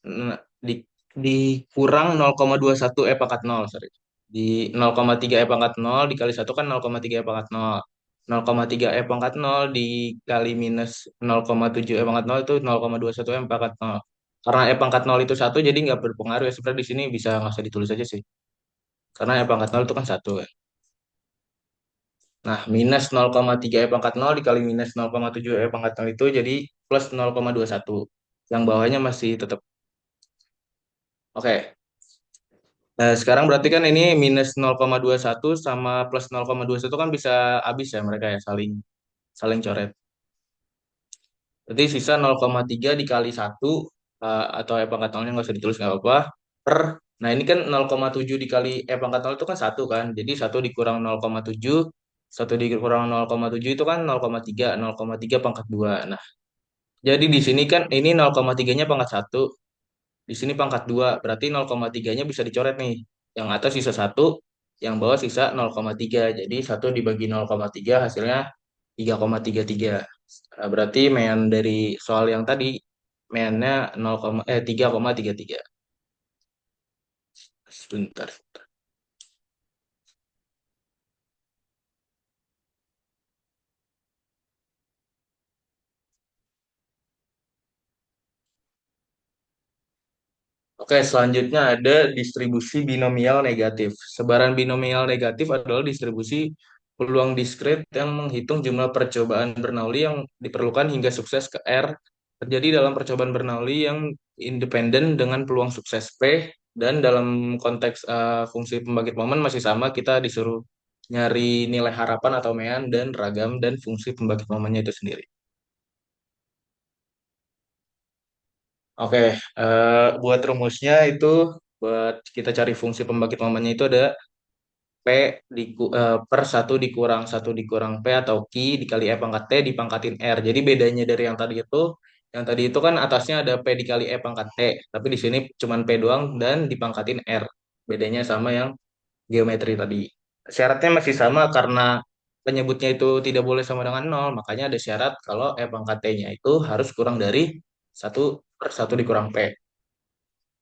n- di, dikurang 0,21 E pangkat 0, sorry. Di 0,3 E pangkat 0 dikali satu kan 0,3 E pangkat 0. 0,3 E pangkat 0 dikali minus 0,7 E pangkat 0 itu 0,21 E pangkat 0. Karena E pangkat 0 itu satu, jadi nggak berpengaruh ya. Sebenarnya di sini bisa nggak usah ditulis aja sih. Karena E pangkat 0 itu kan satu ya. Nah, minus 0,3 E pangkat 0 dikali minus 0,7 E pangkat 0 itu jadi plus 0,21. Yang bawahnya masih tetap. Oke. Nah, sekarang berarti kan ini minus 0,21 sama plus 0,21 kan bisa habis ya mereka ya, saling saling coret. Berarti sisa 0,3 dikali satu atau E pangkat 0-nya nggak usah ditulis nggak apa-apa. Per, nah ini kan 0,7 dikali E pangkat 0 itu kan satu kan. Jadi satu dikurang 0,7 1 dikurang 0,7 itu kan 0,3, 0,3 pangkat 2. Nah, jadi di sini kan ini 0,3-nya pangkat 1, di sini pangkat 2, berarti 0,3-nya bisa dicoret nih. Yang atas sisa 1, yang bawah sisa 0,3. Jadi 1 dibagi 0,3 hasilnya 3,33. Nah, berarti mean dari soal yang tadi, meannya 3,33. Sebentar. Oke, selanjutnya ada distribusi binomial negatif. Sebaran binomial negatif adalah distribusi peluang diskrit yang menghitung jumlah percobaan Bernoulli yang diperlukan hingga sukses ke R terjadi dalam percobaan Bernoulli yang independen dengan peluang sukses P, dan dalam konteks fungsi pembangkit momen masih sama, kita disuruh nyari nilai harapan atau mean dan ragam dan fungsi pembangkit momennya itu sendiri. Oke, buat rumusnya itu, buat kita cari fungsi pembangkit momennya itu ada P per 1 dikurang P atau Q dikali E pangkat T dipangkatin R. Jadi bedanya dari yang tadi itu kan atasnya ada P dikali E pangkat T, tapi di sini cuman P doang dan dipangkatin R. Bedanya sama yang geometri tadi. Syaratnya masih sama karena penyebutnya itu tidak boleh sama dengan nol, makanya ada syarat kalau E pangkat T-nya itu harus kurang dari 1/1 dikurang P,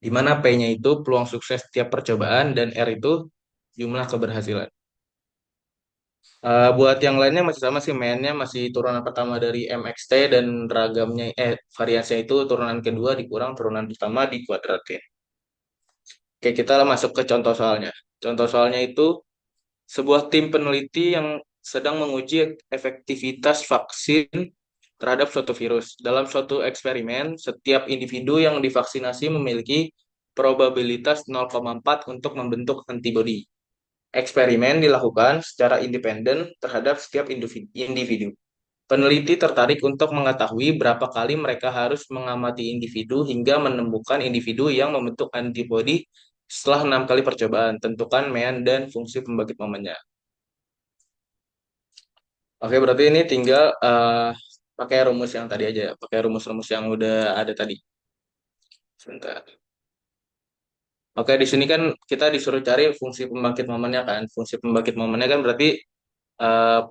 di mana P-nya itu peluang sukses tiap percobaan dan R itu jumlah keberhasilan. Buat yang lainnya masih sama sih, mainnya masih turunan pertama dari MXT dan ragamnya variasinya itu turunan kedua dikurang turunan pertama dikuadratin. Oke, kita masuk ke contoh soalnya. Contoh soalnya itu sebuah tim peneliti yang sedang menguji efektivitas vaksin terhadap suatu virus. Dalam suatu eksperimen, setiap individu yang divaksinasi memiliki probabilitas 0,4 untuk membentuk antibodi. Eksperimen dilakukan secara independen terhadap setiap individu. Peneliti tertarik untuk mengetahui berapa kali mereka harus mengamati individu hingga menemukan individu yang membentuk antibodi setelah 6 kali percobaan. Tentukan mean dan fungsi pembangkit momennya. Oke, berarti ini tinggal pakai rumus yang tadi aja, pakai rumus-rumus yang udah ada tadi. Sebentar. Oke, di sini kan kita disuruh cari fungsi pembangkit momennya kan. Fungsi pembangkit momennya kan berarti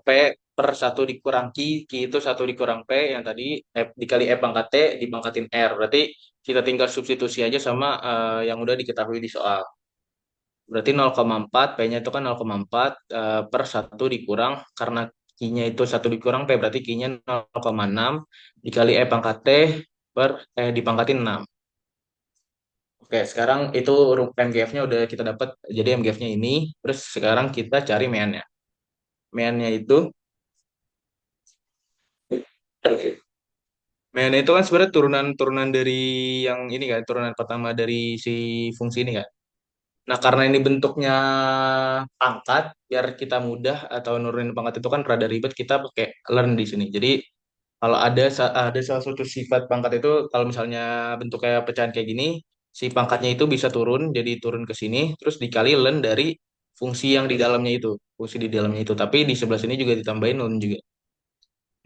P per 1 dikurang Q, Q itu 1 dikurang P, yang tadi dikali E pangkat T dipangkatin R. Berarti kita tinggal substitusi aja sama yang udah diketahui di soal. Berarti 0,4, P-nya itu kan 0,4 per 1 dikurang, karena Q-nya itu 1 dikurang P, berarti Q-nya 0,6 dikali E pangkat T dipangkatin 6. Oke, sekarang itu MGF-nya udah kita dapat, jadi MGF-nya ini. Terus sekarang kita cari mean-nya. Mean-nya itu, mean itu kan sebenarnya turunan-turunan dari yang ini kan, turunan pertama dari si fungsi ini kan. Nah, karena ini bentuknya pangkat, biar kita mudah atau nurunin pangkat itu kan rada ribet, kita pakai learn di sini. Jadi, kalau ada salah satu sifat pangkat itu, kalau misalnya bentuknya pecahan kayak gini, si pangkatnya itu bisa turun, jadi turun ke sini, terus dikali learn dari fungsi yang di dalamnya itu, fungsi di dalamnya itu. Tapi di sebelah sini juga ditambahin learn juga.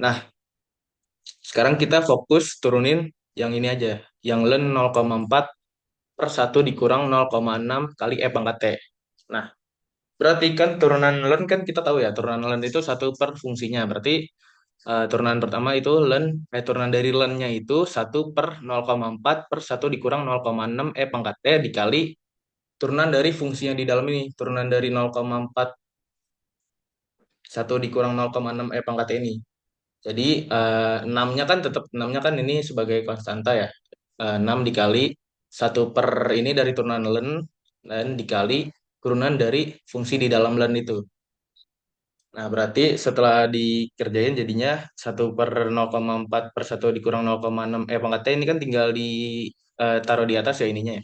Nah, sekarang kita fokus turunin yang ini aja, yang learn 0,4 per 1 dikurang 0,6 kali E pangkat T. Nah, berarti kan turunan ln kan kita tahu ya, turunan ln itu 1 per fungsinya. Berarti turunan pertama itu turunan dari ln-nya itu 1/0,4 per 1 dikurang 0,6 E pangkat T dikali turunan dari fungsinya di dalam ini. Turunan dari 0,4 1 dikurang 0,6 E pangkat T ini. Jadi 6-nya kan tetap, 6-nya kan ini sebagai konstanta ya. 6 dikali 1 per ini dari turunan ln dan dikali turunan dari fungsi di dalam ln itu. Nah, berarti setelah dikerjain jadinya 1/0,4 per 1 dikurang 0,6 pangkat T ini kan tinggal taruh di atas ya ininya ya.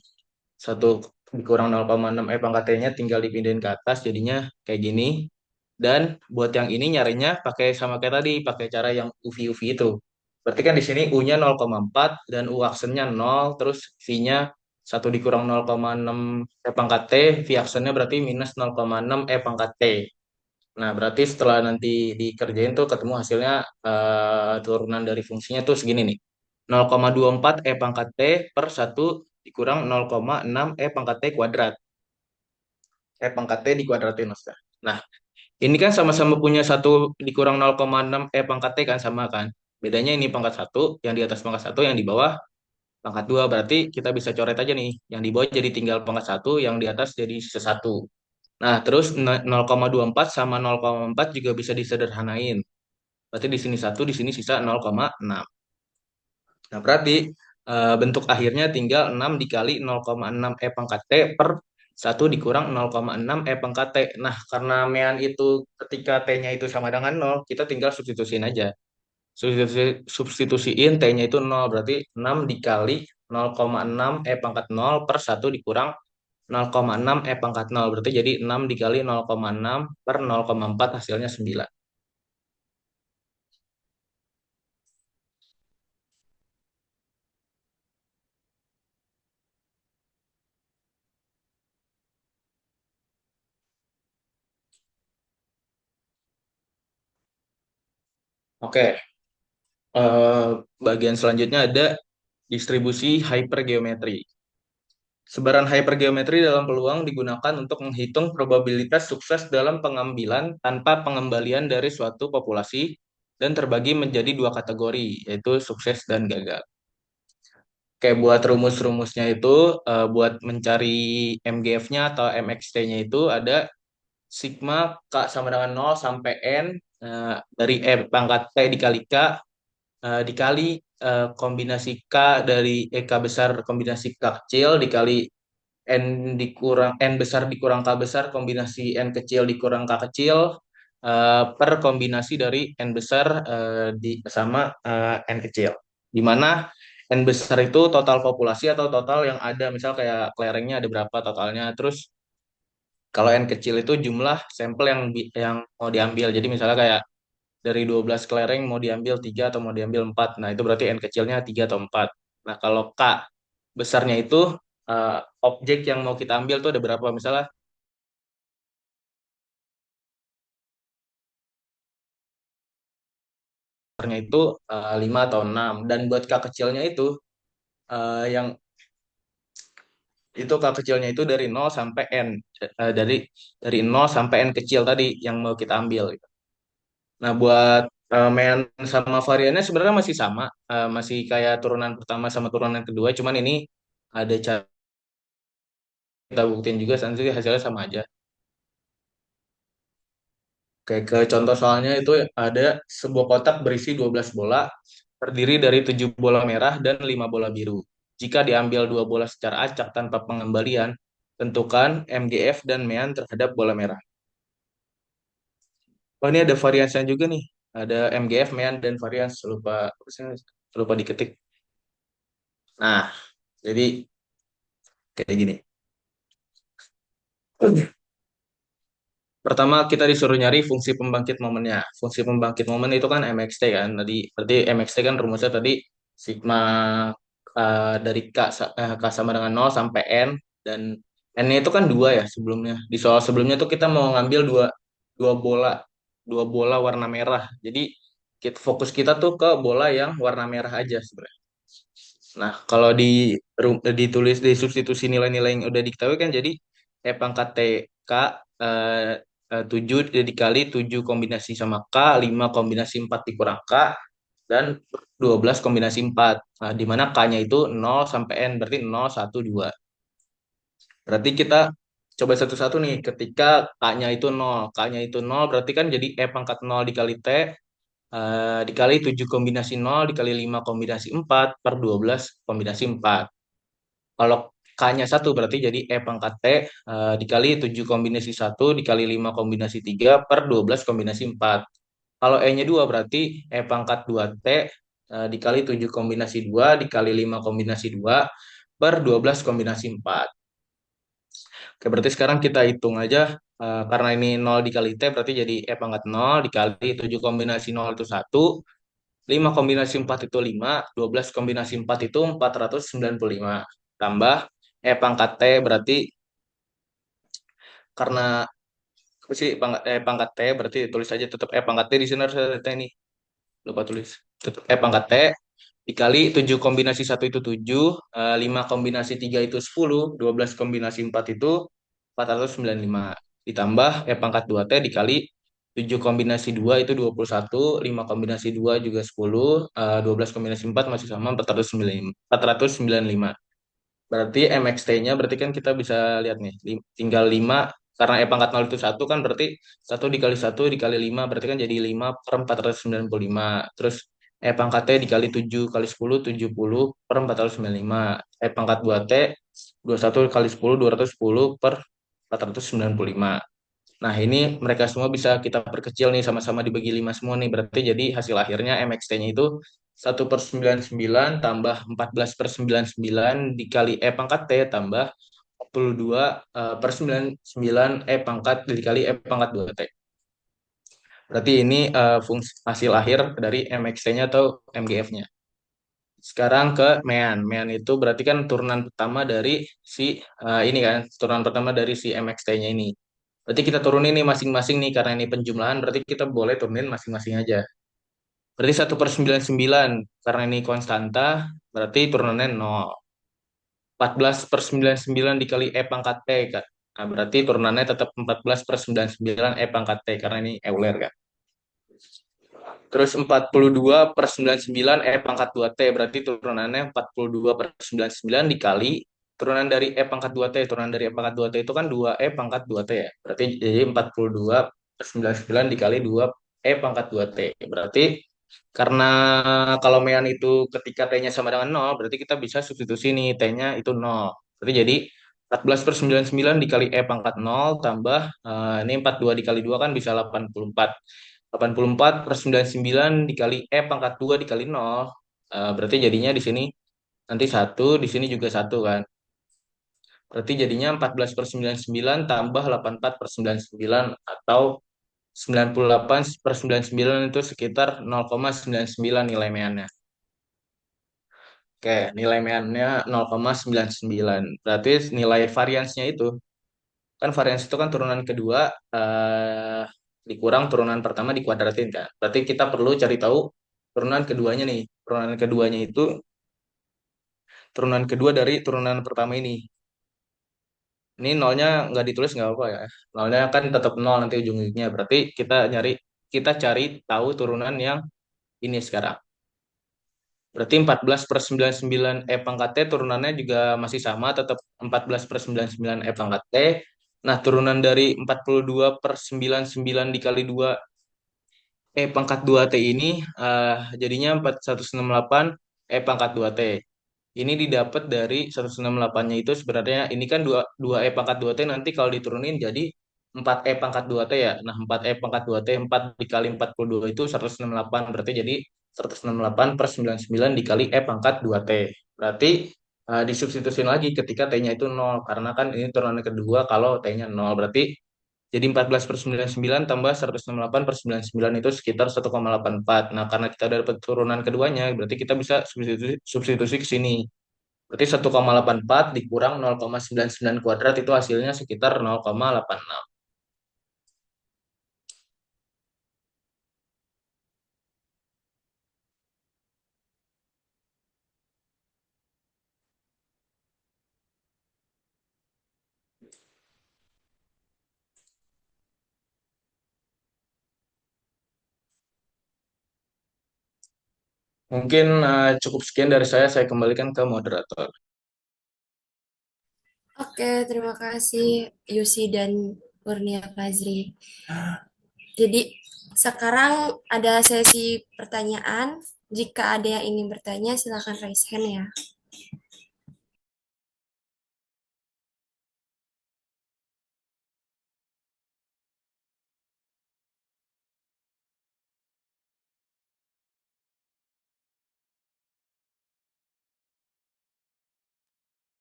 1 dikurang 0,6 pangkat T-nya tinggal dipindahin ke atas jadinya kayak gini. Dan buat yang ini nyarinya pakai sama kayak tadi, pakai cara yang UV-UV itu. Berarti kan di sini U-nya 0,4 dan U aksennya 0, terus V-nya 1 dikurang 0,6 pangkat T, V aksennya berarti minus 0,6 pangkat T. Nah, berarti setelah nanti dikerjain tuh ketemu hasilnya turunan dari fungsinya tuh segini nih. 0,24 E pangkat T per 1 dikurang 0,6 E pangkat T kuadrat. E pangkat T dikuadratin, Ustaz. Nah, ini kan sama-sama punya satu dikurang 0,6 E pangkat T kan sama kan. Bedanya ini pangkat satu, yang di atas pangkat satu, yang di bawah pangkat dua. Berarti kita bisa coret aja nih. Yang di bawah jadi tinggal pangkat satu, yang di atas jadi sisa satu. Nah, terus 0,24 sama 0,4 juga bisa disederhanain. Berarti di sini satu, di sini sisa 0,6. Nah, berarti bentuk akhirnya tinggal 6 dikali 0,6 E pangkat T per 1 dikurang 0,6 E pangkat T. Nah, karena mean itu ketika T-nya itu sama dengan 0, kita tinggal substitusiin aja. Substitusiin T-nya itu 0, berarti 6 dikali 0,6 E pangkat 0 per 1 dikurang 0,6 E pangkat 0. Berarti jadi 6 dikali 0,6 per 0,4 hasilnya 9. Oke, eh, bagian selanjutnya ada distribusi hypergeometri. Sebaran hypergeometri dalam peluang digunakan untuk menghitung probabilitas sukses dalam pengambilan tanpa pengembalian dari suatu populasi dan terbagi menjadi dua kategori, yaitu sukses dan gagal. Kayak buat rumus-rumusnya itu, buat mencari MGF-nya atau MXT-nya itu ada sigma K sama dengan 0 sampai N, dari pangkat T dikali K, dikali kombinasi K dari K besar kombinasi K kecil dikali N dikurang N besar dikurang K besar kombinasi N kecil dikurang K kecil, per kombinasi dari N besar sama N kecil. Di mana N besar itu total populasi atau total yang ada, misal kayak kelerengnya ada berapa totalnya. Terus kalau N kecil itu jumlah sampel yang mau diambil. Jadi misalnya kayak dari 12 kelereng mau diambil 3 atau mau diambil 4. Nah, itu berarti N kecilnya 3 atau 4. Nah, kalau K besarnya itu eh, objek yang mau kita ambil tuh ada berapa? Misalnya besarnya itu 5 atau 6. Dan buat K kecilnya itu yang itu K kecilnya itu dari 0 sampai N. Dari 0 sampai N kecil tadi yang mau kita ambil gitu. Nah, buat mean sama variannya sebenarnya masih sama, masih kayak turunan pertama sama turunan kedua, cuman ini ada cara kita buktiin juga nanti hasilnya sama aja. Kayak ke contoh soalnya itu ada sebuah kotak berisi 12 bola, terdiri dari 7 bola merah dan 5 bola biru. Jika diambil dua bola secara acak tanpa pengembalian, tentukan MGF dan mean terhadap bola merah. Oh, ini ada variansnya juga nih. Ada MGF, mean, dan varians. Lupa diketik. Nah, jadi kayak gini. Pertama kita disuruh nyari fungsi pembangkit momennya. Fungsi pembangkit momen itu kan MXT kan. Tadi berarti MXT kan rumusnya tadi sigma dari K sama dengan 0 sampai N, dan N-nya itu kan 2 ya sebelumnya. Di soal sebelumnya tuh kita mau ngambil dua dua bola dua bola warna merah. Jadi fokus kita tuh ke bola yang warna merah aja sebenarnya. Nah, kalau ditulis di substitusi nilai-nilai yang udah diketahui kan jadi E pangkat T K, 7 dikali 7 kombinasi sama K, 5 kombinasi 4 dikurang K, dan 12 kombinasi 4. Nah, di mana K-nya itu 0 sampai N, berarti 0, 1, 2. Berarti kita coba satu-satu nih, ketika K-nya itu 0. K-nya itu 0 berarti kan jadi E pangkat 0 dikali T, dikali 7 kombinasi 0 dikali 5 kombinasi 4 per 12 kombinasi 4. Kalau K-nya 1 berarti jadi E pangkat T, dikali 7 kombinasi 1 dikali 5 kombinasi 3 per 12 kombinasi 4. Kalau E-nya 2 berarti E pangkat 2T, dikali 7 kombinasi 2 dikali 5 kombinasi 2 per 12 kombinasi 4. Oke, berarti sekarang kita hitung aja, karena ini 0 dikali T berarti jadi E pangkat 0 dikali 7 kombinasi 0 itu 1, 5 kombinasi 4 itu 5, 12 kombinasi 4 itu 495. Tambah E pangkat T berarti karena sih pangkat T berarti tulis aja tetap pangkat T di sini harus ada T nih. Lupa tulis. Tetap pangkat T dikali 7 kombinasi satu itu 7, 5 kombinasi 3 itu 10, 12 kombinasi 4 itu 495. Ditambah pangkat 2T dikali 7 kombinasi 2 itu 21, 5 kombinasi 2 juga 10, 12 kombinasi 4 masih sama 495. 495. Berarti MXT-nya berarti kan kita bisa lihat nih, tinggal 5 karena pangkat 0 itu satu kan berarti satu dikali satu dikali 5 berarti kan jadi 5 per 495. Terus pangkat T dikali 7 kali 10 70 per 495. Pangkat 2T 21 kali 10 210 per 495. Nah, ini mereka semua bisa kita perkecil nih sama-sama dibagi 5 semua nih. Berarti jadi hasil akhirnya MXT-nya itu 1/99 tambah 14/99 dikali pangkat T tambah 42 per 99 pangkat dikali pangkat 2T. Berarti ini fungsi hasil akhir dari MXT-nya atau MGF-nya. Sekarang ke mean. Mean itu berarti kan turunan pertama dari si ini kan, turunan pertama dari si MXT-nya ini. Berarti kita turunin nih masing-masing nih karena ini penjumlahan berarti kita boleh turunin masing-masing aja. Berarti 1/99 karena ini konstanta berarti turunannya 0. 14/99 dikali pangkat T kan. Nah, berarti turunannya tetap 14/99 pangkat T karena ini Euler kan. Terus 42/99 pangkat 2T berarti turunannya 42/99 dikali turunan dari pangkat 2T. Turunan dari pangkat 2T itu kan 2 pangkat 2T ya. Berarti jadi 42/99 dikali 2 pangkat 2T. Berarti karena kalau mean itu ketika T-nya sama dengan 0, berarti kita bisa substitusi nih T-nya itu 0. Berarti jadi 14/99 dikali pangkat 0 tambah ini 42 dikali 2 kan bisa 84. 84/99 dikali pangkat 2 dikali 0. Berarti jadinya di sini nanti satu, di sini juga satu kan. Berarti jadinya 14/99 tambah 84/99 atau 98/99 itu sekitar 0,99 nilai meannya. Oke, nilai meannya 0,99. Berarti nilai variansnya itu, kan varians itu kan turunan kedua dikurang turunan pertama dikuadratin kan. Berarti kita perlu cari tahu turunan keduanya nih. Turunan keduanya itu turunan kedua dari turunan pertama ini. Ini nolnya nggak ditulis nggak apa ya. Nolnya kan tetap nol nanti ujung-ujungnya. Berarti kita cari tahu turunan yang ini sekarang. Berarti 14/99 pangkat T turunannya juga masih sama, tetap 14/99 pangkat T. Nah, turunan dari 42/99 dikali 2 pangkat 2T ini jadinya 4168 pangkat 2T. Ini didapat dari 168-nya itu sebenarnya ini kan 2 pangkat 2T nanti kalau diturunin jadi 4 pangkat 2T ya. Nah, 4 pangkat 2T 4 dikali 42 itu 168 berarti jadi 168/99 dikali pangkat 2T. Berarti disubstitusin lagi ketika T-nya itu 0 karena kan ini turunan kedua kalau T-nya 0 berarti jadi 14/99 tambah 168/99 itu sekitar 1,84. Nah, karena kita ada turunan keduanya, berarti kita bisa substitusi ke sini. Berarti 1,84 dikurang 0,99 kuadrat itu hasilnya sekitar 0,86. Mungkin cukup sekian dari saya kembalikan ke moderator. Oke, terima kasih Yusi dan Kurnia Fazri. Jadi sekarang ada sesi pertanyaan. Jika ada yang ingin bertanya, silakan raise hand ya.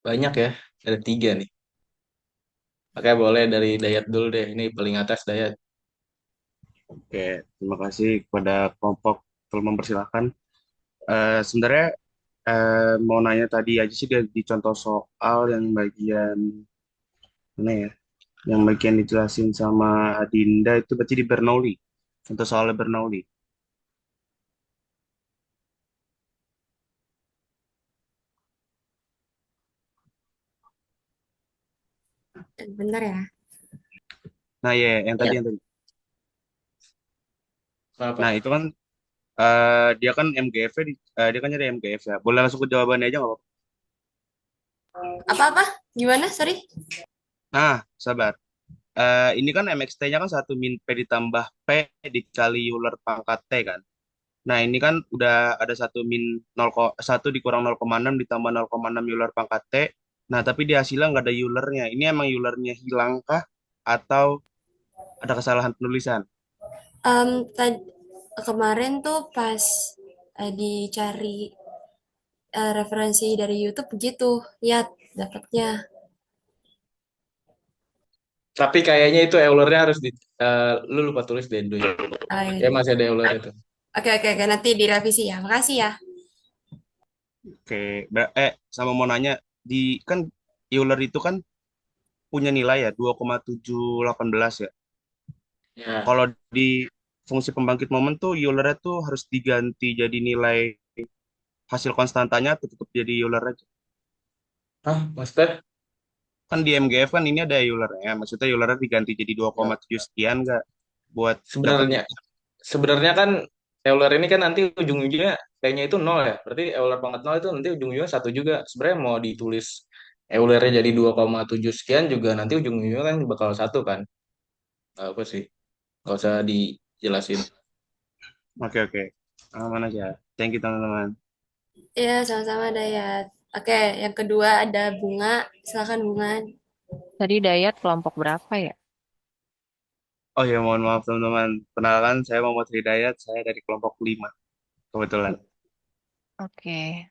Banyak ya, ada 3 nih. Oke, boleh dari Dayat dulu deh. Ini paling atas Dayat. Oke, terima kasih kepada kelompok telah mempersilahkan. Sebenarnya mau nanya tadi aja sih di contoh soal yang bagian mana ya? Yang bagian dijelasin sama Dinda itu berarti di Bernoulli. Contoh soalnya Bernoulli. Bentar ya. Nah, ya, yang tadi, Ya. yang tadi. Nah, Kenapa? itu kan dia kan MGF, dia kan nyari MGF ya. Boleh langsung ke jawabannya aja nggak apa-apa? Apa-apa? Gimana? Sorry. Nah, sabar. Ini kan MXT-nya kan 1 min P ditambah P dikali Euler pangkat T kan. Nah, ini kan udah ada 1 min 1 dikurang 0,6 ditambah 0,6 Euler pangkat T. Nah, tapi di hasilnya nggak ada Eulernya. Ini emang Eulernya hilang kah? Atau ada kesalahan penulisan? Tadi kemarin tuh pas dicari referensi dari YouTube begitu, lihat dapatnya. Tapi kayaknya itu Eulernya harus lu lupa tulis deh, Doi. Ya Eh, masih ada Euler itu. oke, nanti direvisi ya. Makasih ya. Oke, sama mau nanya, di kan Euler itu kan punya nilai ya 2,718 ya. Ya. Kalau di fungsi pembangkit momen tuh Euler tuh harus diganti jadi nilai hasil konstantanya atau tetap jadi Euler aja. Hah, maksudnya? Kan di MGF kan ini ada Eulernya, maksudnya Eulernya diganti jadi dua Ya. koma tujuh sekian nggak buat dapat. Sebenarnya sebenarnya kan Euler ini kan nanti ujung-ujungnya kayaknya itu nol ya. Berarti Euler pangkat nol itu nanti ujung-ujungnya satu juga. Sebenarnya mau ditulis Eulernya jadi 2,7 sekian juga nanti ujung-ujungnya kan bakal satu kan. Nggak apa sih? Nggak usah dijelasin. Oke, oke, aman aja. Thank you teman-teman. Ya, sama-sama Dayat. Oke, yang kedua ada Bunga. Silakan Bunga. Tadi Dayat kelompok berapa ya? Oh ya, mohon maaf teman-teman. Perkenalkan, saya Muhammad Hidayat, saya dari kelompok 5 kebetulan. Oke.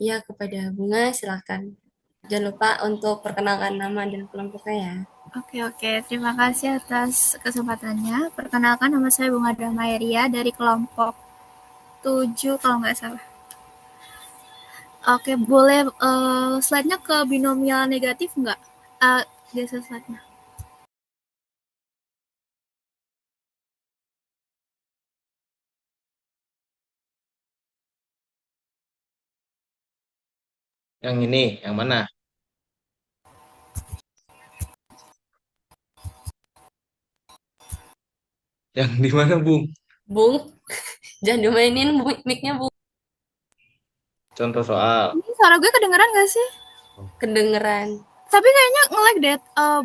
Ya, kepada Bunga silakan. Jangan lupa untuk perkenalkan nama dan kelompoknya ya. Oke. Terima kasih atas kesempatannya. Perkenalkan, nama saya Bunga Damaeria dari kelompok 7 kalau nggak salah. Oke, boleh slide-nya ke binomial negatif nggak? Geser slide-nya. Yang ini, yang mana? Yang di mana, Bung? Bung, jangan dimainin mic-nya Bung. Contoh soal. Ini suara gue kedengeran nggak sih? Kedengeran. Tapi kayaknya nge-lag deh.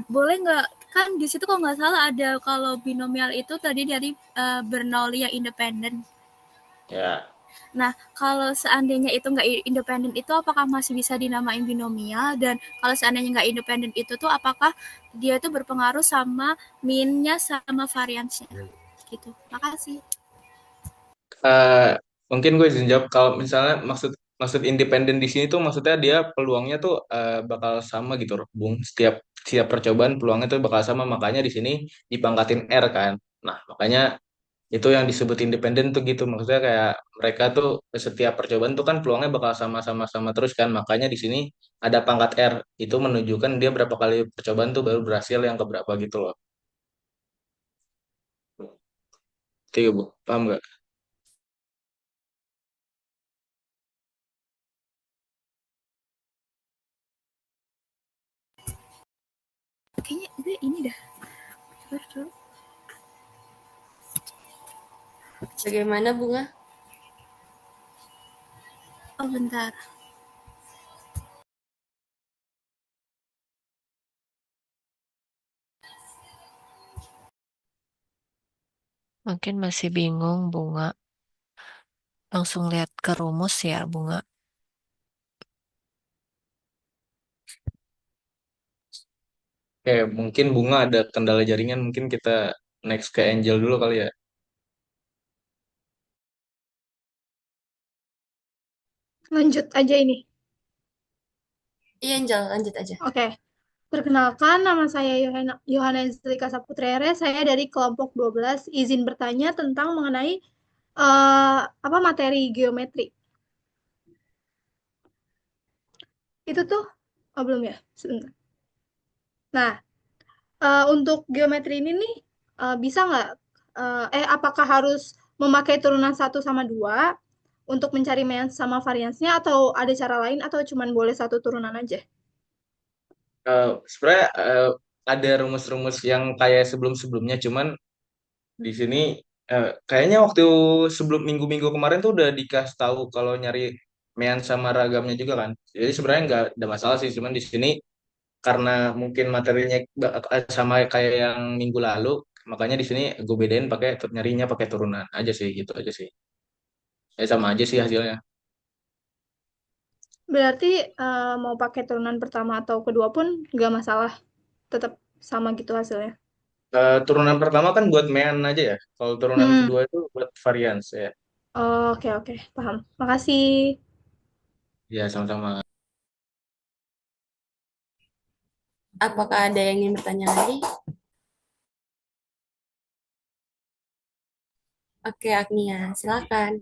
Boleh nggak? Kan di situ kalau nggak salah ada kalau binomial itu tadi dari Bernoulli yang independen. Ya. Nah, kalau seandainya itu nggak independen itu apakah masih bisa dinamain binomial? Dan kalau seandainya nggak independen itu tuh apakah dia itu berpengaruh sama min-nya sama variansnya? Gitu. Makasih. eh Mungkin gue izin jawab kalau misalnya maksud maksud independen di sini tuh maksudnya dia peluangnya tuh bakal sama gitu, Bung. Setiap percobaan peluangnya tuh bakal sama, makanya di sini dipangkatin R kan. Nah, makanya itu yang disebut independen tuh gitu. Maksudnya kayak mereka tuh setiap percobaan tuh kan peluangnya bakal sama-sama terus kan. Makanya di sini ada pangkat R. Itu menunjukkan dia berapa kali percobaan tuh baru berhasil yang keberapa gitu loh. Oke, Bu. Paham nggak? Kayaknya gue ini dah. Coba. Bagaimana Bunga? Oh, bentar. Mungkin masih bingung Bunga. Langsung lihat ke rumus ya Bunga. Oke, mungkin Bunga ada kendala jaringan. Mungkin kita next ke Angel dulu kali ya. Lanjut aja ini. Iya, Angel, lanjut aja. Oke. Perkenalkan, nama saya Yohana Zlika Saputrere. Saya dari kelompok 12. Izin bertanya tentang mengenai apa materi geometri. Itu tuh, oh belum ya, sebentar. Nah, untuk geometri ini nih, bisa nggak, apakah harus memakai turunan 1 sama 2 untuk mencari mean sama variansnya, atau ada cara lain, atau cuman boleh satu turunan aja? Sebenarnya ada rumus-rumus yang kayak sebelum-sebelumnya, cuman di sini kayaknya waktu sebelum minggu-minggu kemarin tuh udah dikasih tahu kalau nyari mean sama ragamnya juga kan. Jadi sebenarnya nggak ada masalah sih, cuman di sini karena mungkin materinya sama kayak yang minggu lalu, makanya di sini gue bedain pakai nyarinya pakai turunan aja sih, gitu aja sih. Ya sama aja sih hasilnya. Berarti mau pakai turunan pertama atau kedua pun nggak masalah, tetap sama gitu hasilnya. Turunan pertama kan buat mean aja ya. Kalau turunan Hmm, kedua itu buat varians ya. oke oke, paham. Makasih. Ya sama-sama. Apakah ada yang ingin bertanya lagi? Oke, Agnia, silakan.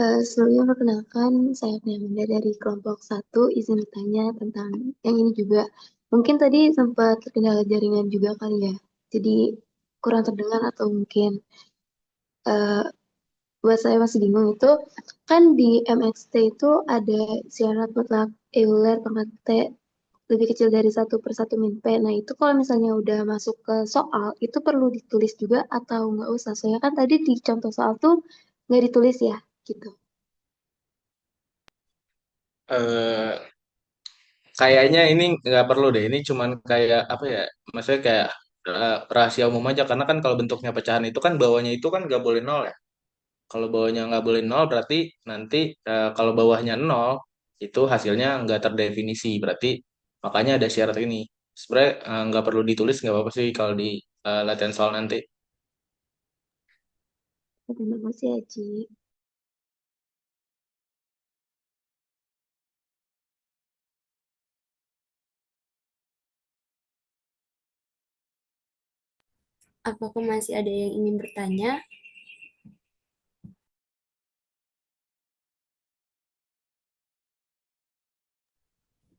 Sebelumnya perkenalkan, saya Agnia dari kelompok 1, izin bertanya tentang yang ini juga. Mungkin tadi sempat terkendala jaringan juga kali ya, jadi kurang terdengar atau mungkin eh, buat saya masih bingung itu, kan di MXT itu ada syarat mutlak Euler pangkat T lebih kecil dari 1/1 min P. Nah itu kalau misalnya udah masuk ke soal, itu perlu ditulis juga atau nggak usah? Soalnya kan tadi di contoh soal tuh nggak ditulis ya, gitu. Eh, Kayaknya ini nggak perlu deh. Ini cuman kayak apa ya? Maksudnya kayak rahasia umum aja. Karena kan kalau bentuknya pecahan itu kan bawahnya itu kan nggak boleh nol ya. Kalau bawahnya nggak boleh nol berarti nanti kalau bawahnya nol itu hasilnya nggak terdefinisi. Berarti makanya ada syarat ini. Sebenarnya nggak perlu ditulis nggak apa-apa sih kalau di latihan soal nanti. Terima kasih ya, Ci. Apakah masih ada yang ingin bertanya?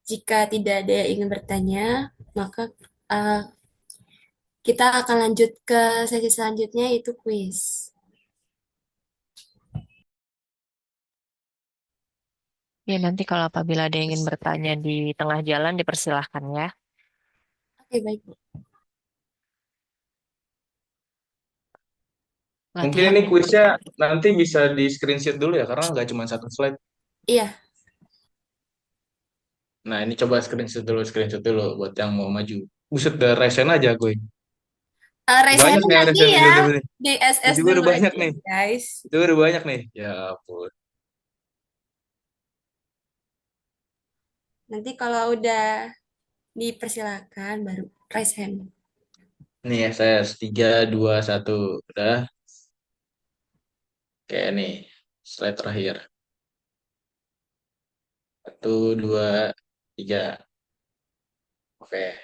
Jika tidak ada yang ingin bertanya, maka uh, kita akan lanjut ke sesi selanjutnya, yaitu kuis. Ya, nanti kalau apabila ada yang ingin bertanya di tengah jalan, dipersilahkan ya. Oke, baik. Mungkin Latihan. ini kuisnya nanti bisa di screenshot dulu ya, karena nggak cuma satu slide. Iya, Nah, ini coba screenshot dulu buat yang mau maju. Buset, udah resen aja gue. Banyak raise-nya nih yang nanti resen ya, udah nih. di Itu SS juga dulu udah banyak aja, nih. guys. Itu udah banyak nih. Ya ampun. Nanti kalau udah dipersilakan, baru raise hand. Nih ya, saya 3, 2, 1. Udah. Kayak nih. Slide terakhir. 1, 2, 3. Oke.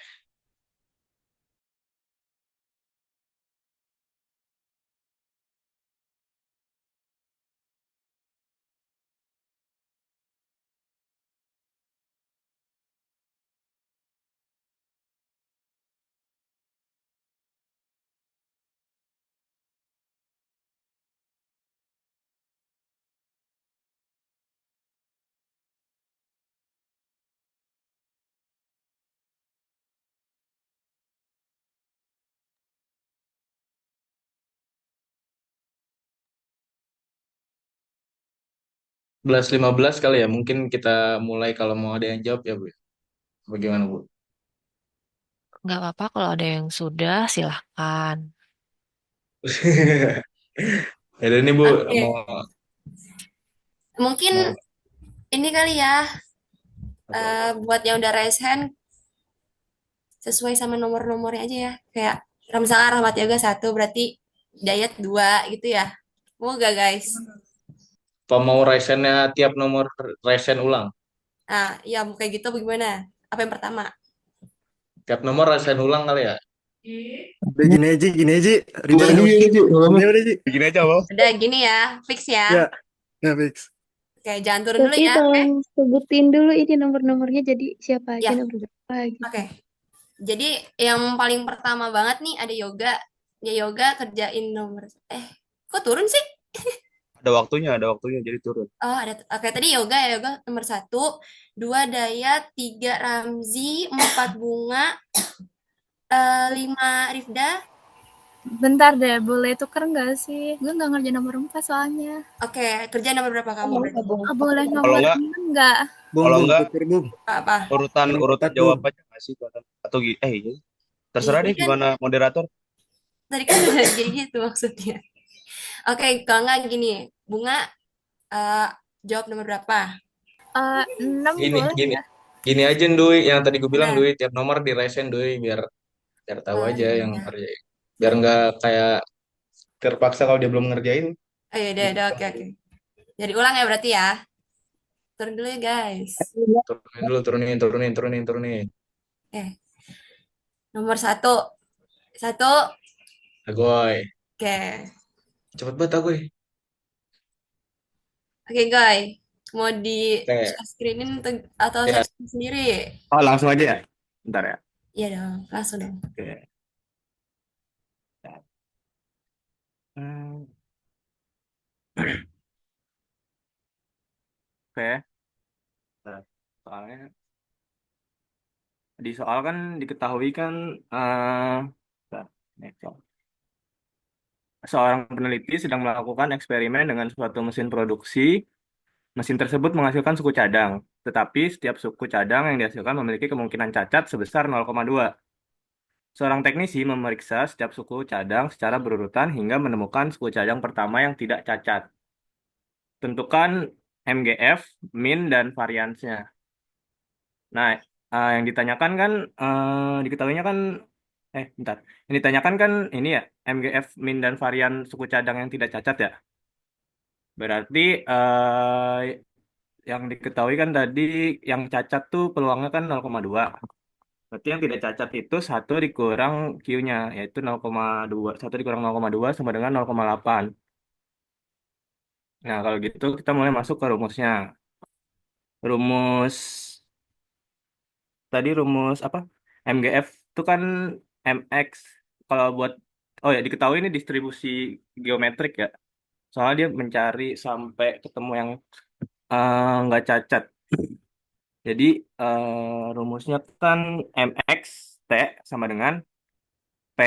11, 15 kali ya. Mungkin kita mulai kalau mau ada yang jawab ya, Bu. Bagaimana, Bu? Nggak apa-apa kalau ada yang sudah, silahkan. Ya udah nih, Bu. Mau Oke, mungkin mau ini kali ya, apa? buat yang udah raise hand, sesuai sama nomor-nomornya aja ya. Kayak misalnya Rahmat Yoga 1, berarti Dayat 2 gitu ya. Mau gak, guys? Apa mau resennya tiap nomor resen ulang? Nah, ya mau kayak gitu bagaimana? Apa yang pertama? Tiap nomor resen ulang kali ya? Udah gini aja, ribet Gini amat. aja, Ini udah Ji. Begini aja, Bang. Udah gini ya, fix ya. Ya, ya fix. Oke, jangan turun dulu Tapi ya. Oke. tolong sebutin dulu ini nomor-nomornya jadi siapa aja Ya, nomor berapa gitu. oke. Jadi yang paling pertama banget nih ada yoga. Ya yoga kerjain nomor. Kok turun sih? Ada waktunya jadi turun. Oh, ada. Oke, tadi yoga ya yoga nomor satu, dua Dayat, tiga Ramzi, empat Bunga, lima Rifda. Bentar deh, boleh tuker nggak sih? Gue nggak ngerjain nomor 4 soalnya. Oke, kerja nomor berapa kamu Mau berarti? nggak, Bung? Boleh Kalau nomor enggak, 6 nggak? Bung, kalau Bung, enggak tuker, Bung. Apa? urutan Nomor urutan 4, jawab Bung. aja nggak sih atau iya. Iya, Terserah tadi deh kan gimana moderator. udah jadi gitu maksudnya. Oke, kalau nggak gini, Bunga eh, jawab nomor berapa? 6 Gini, boleh gini, ya? gini aja Dui, yang tadi gue bilang Benar. Dui, tiap nomor diresen Dui, biar tahu Oh aja iya yang iya. ngerjain. Biar nggak kayak terpaksa kalau dia belum ngerjain. Oh iya Gitu. udah oke oke. Jadi ulang ya berarti ya. Turun dulu ya guys. Turunin dulu, turunin. Eh, nomor satu. Satu. Agoy, Oke. cepet banget Agoy. Oke guys. Mau di Oke, share screenin atau ya. share screen sendiri? Oh, langsung aja ya? Bentar ya. Iya dong, langsung dong. Oke. Hmm, Oke. Nah, soalnya di soal kan diketahui kan bentar, nih, seorang peneliti sedang melakukan eksperimen dengan suatu mesin produksi. Mesin tersebut menghasilkan suku cadang, tetapi setiap suku cadang yang dihasilkan memiliki kemungkinan cacat sebesar 0,2. Seorang teknisi memeriksa setiap suku cadang secara berurutan hingga menemukan suku cadang pertama yang tidak cacat. Tentukan MGF, min, dan variansnya. Nah, yang ditanyakan kan, diketahuinya kan, bentar. Yang ditanyakan kan ini ya, MGF, min, dan varian suku cadang yang tidak cacat ya. Berarti yang diketahui kan tadi yang cacat tuh peluangnya kan 0,2. Berarti yang tidak cacat itu satu dikurang Q-nya, yaitu 0,2. Satu dikurang 0,2 sama dengan 0,8. Nah, kalau gitu kita mulai masuk ke rumusnya. Rumus, tadi rumus apa? MGF itu kan MX. Kalau buat, oh ya diketahui ini distribusi geometrik ya. Soalnya dia mencari sampai ketemu yang nggak cacat. Jadi rumusnya kan MX T sama dengan P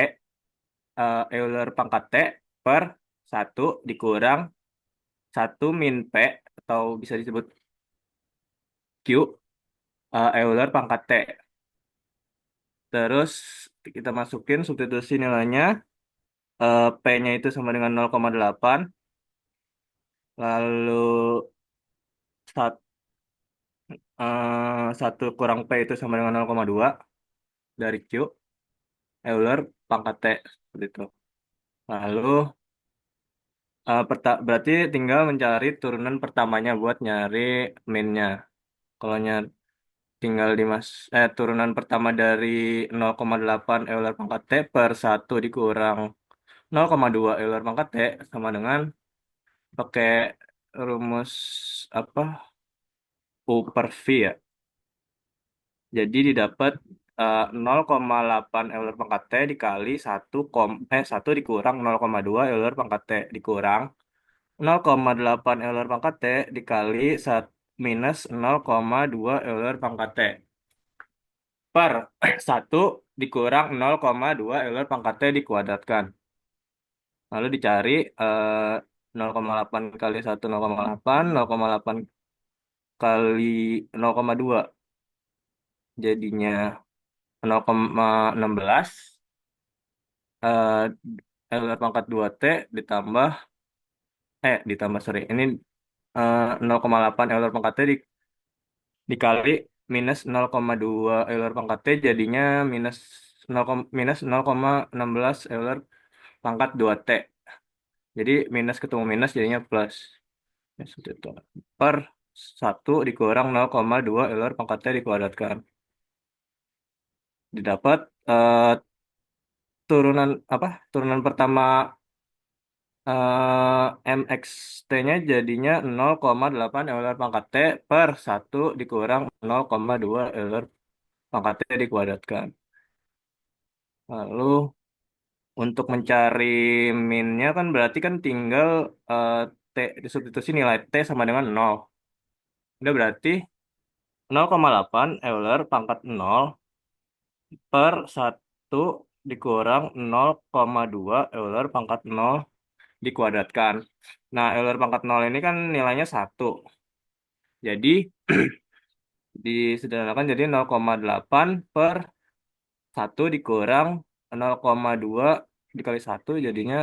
Euler pangkat T per satu dikurang satu min P atau bisa disebut Q Euler pangkat T. Terus kita masukin substitusi nilainya, P-nya itu sama dengan 0,8, lalu satu kurang P itu sama dengan 0,2 dari Q Euler pangkat T seperti itu. Lalu berarti tinggal mencari turunan pertamanya buat nyari min-nya. Kalau tinggal turunan pertama dari 0,8 Euler pangkat T per satu dikurang 0,2 Euler pangkat T sama dengan pakai rumus apa U per V ya. Jadi didapat 0,8 Euler pangkat T dikali 1 dikurang 0,2 Euler pangkat T dikurang 0,8 Euler pangkat T dikali minus 0,2 Euler pangkat T per satu dikurang 0,2 Euler pangkat T dikuadratkan. Lalu dicari 0,8 kali 1 0,8, 0,8 kali 0,2 jadinya 0,16 Euler pangkat 2T ditambah sorry ini 0,8 Euler pangkat T dikali minus 0,2 Euler pangkat T jadinya minus 0,16 Euler pangkat 2T. Jadi minus ketemu minus jadinya plus. Ya, seperti itu. Per satu dikurang 0,2 Euler pangkat T dikuadratkan. Didapat turunan apa? Turunan pertama MXT-nya jadinya 0,8 Euler pangkat T per 1 dikurang 0,2 Euler pangkat T dikuadratkan. Lalu untuk mencari min-nya kan berarti kan tinggal eh, T disubstitusi nilai T sama dengan 0. Udah berarti 0,8 Euler pangkat 0 per 1 dikurang 0,2 Euler pangkat 0 dikuadratkan. Nah, Euler pangkat 0 ini kan nilainya 1. Jadi, disederhanakan jadi 0,8 per 1 dikurang 0,2 dikali 1 jadinya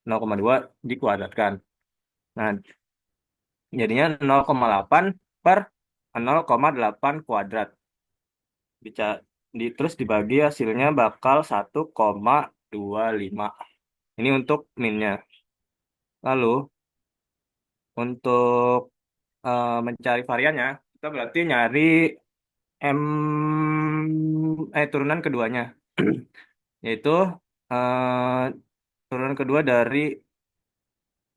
0,2 dikuadratkan. Nah, jadinya 0,8 per 0,8 kuadrat. Bisa terus dibagi hasilnya bakal 1,25. Ini untuk minnya. Lalu untuk mencari variannya, kita berarti nyari turunan keduanya, yaitu eh, turunan kedua dari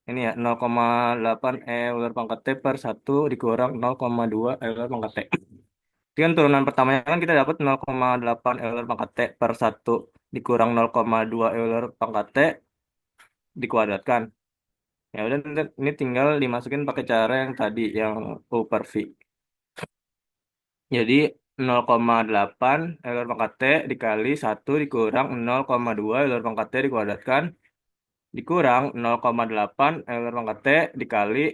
ini ya 0,8 Euler pangkat T per 1 dikurang 0,2 Euler pangkat T. Jadi kan turunan pertamanya kan kita dapat 0,8 Euler pangkat T per 1 dikurang 0,2 Euler pangkat T dikuadratkan. Ya udah ini tinggal dimasukin pakai cara yang tadi yang U per V. Jadi 0,8 Euler pangkat T dikali 1 dikurang 0,2 Euler pangkat T dikuadratkan dikurang 0,8 Euler pangkat T dikali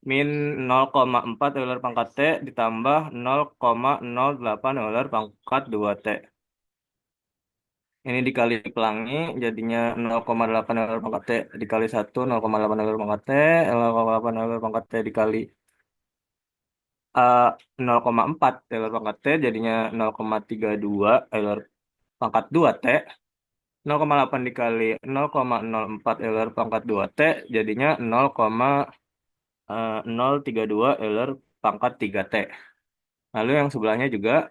min 0,4 Euler pangkat T ditambah 0,08 Euler pangkat 2T. Ini dikali pelangi jadinya 0,8 Euler pangkat T dikali 1 0,8 Euler pangkat T 0,8 Euler pangkat T dikali 0,4 Euler pangkat T jadinya 0,32 Euler pangkat 2T 0,8 dikali 0,04 Euler pangkat 2T jadinya 0,032 Euler pangkat 3T. Lalu yang sebelahnya juga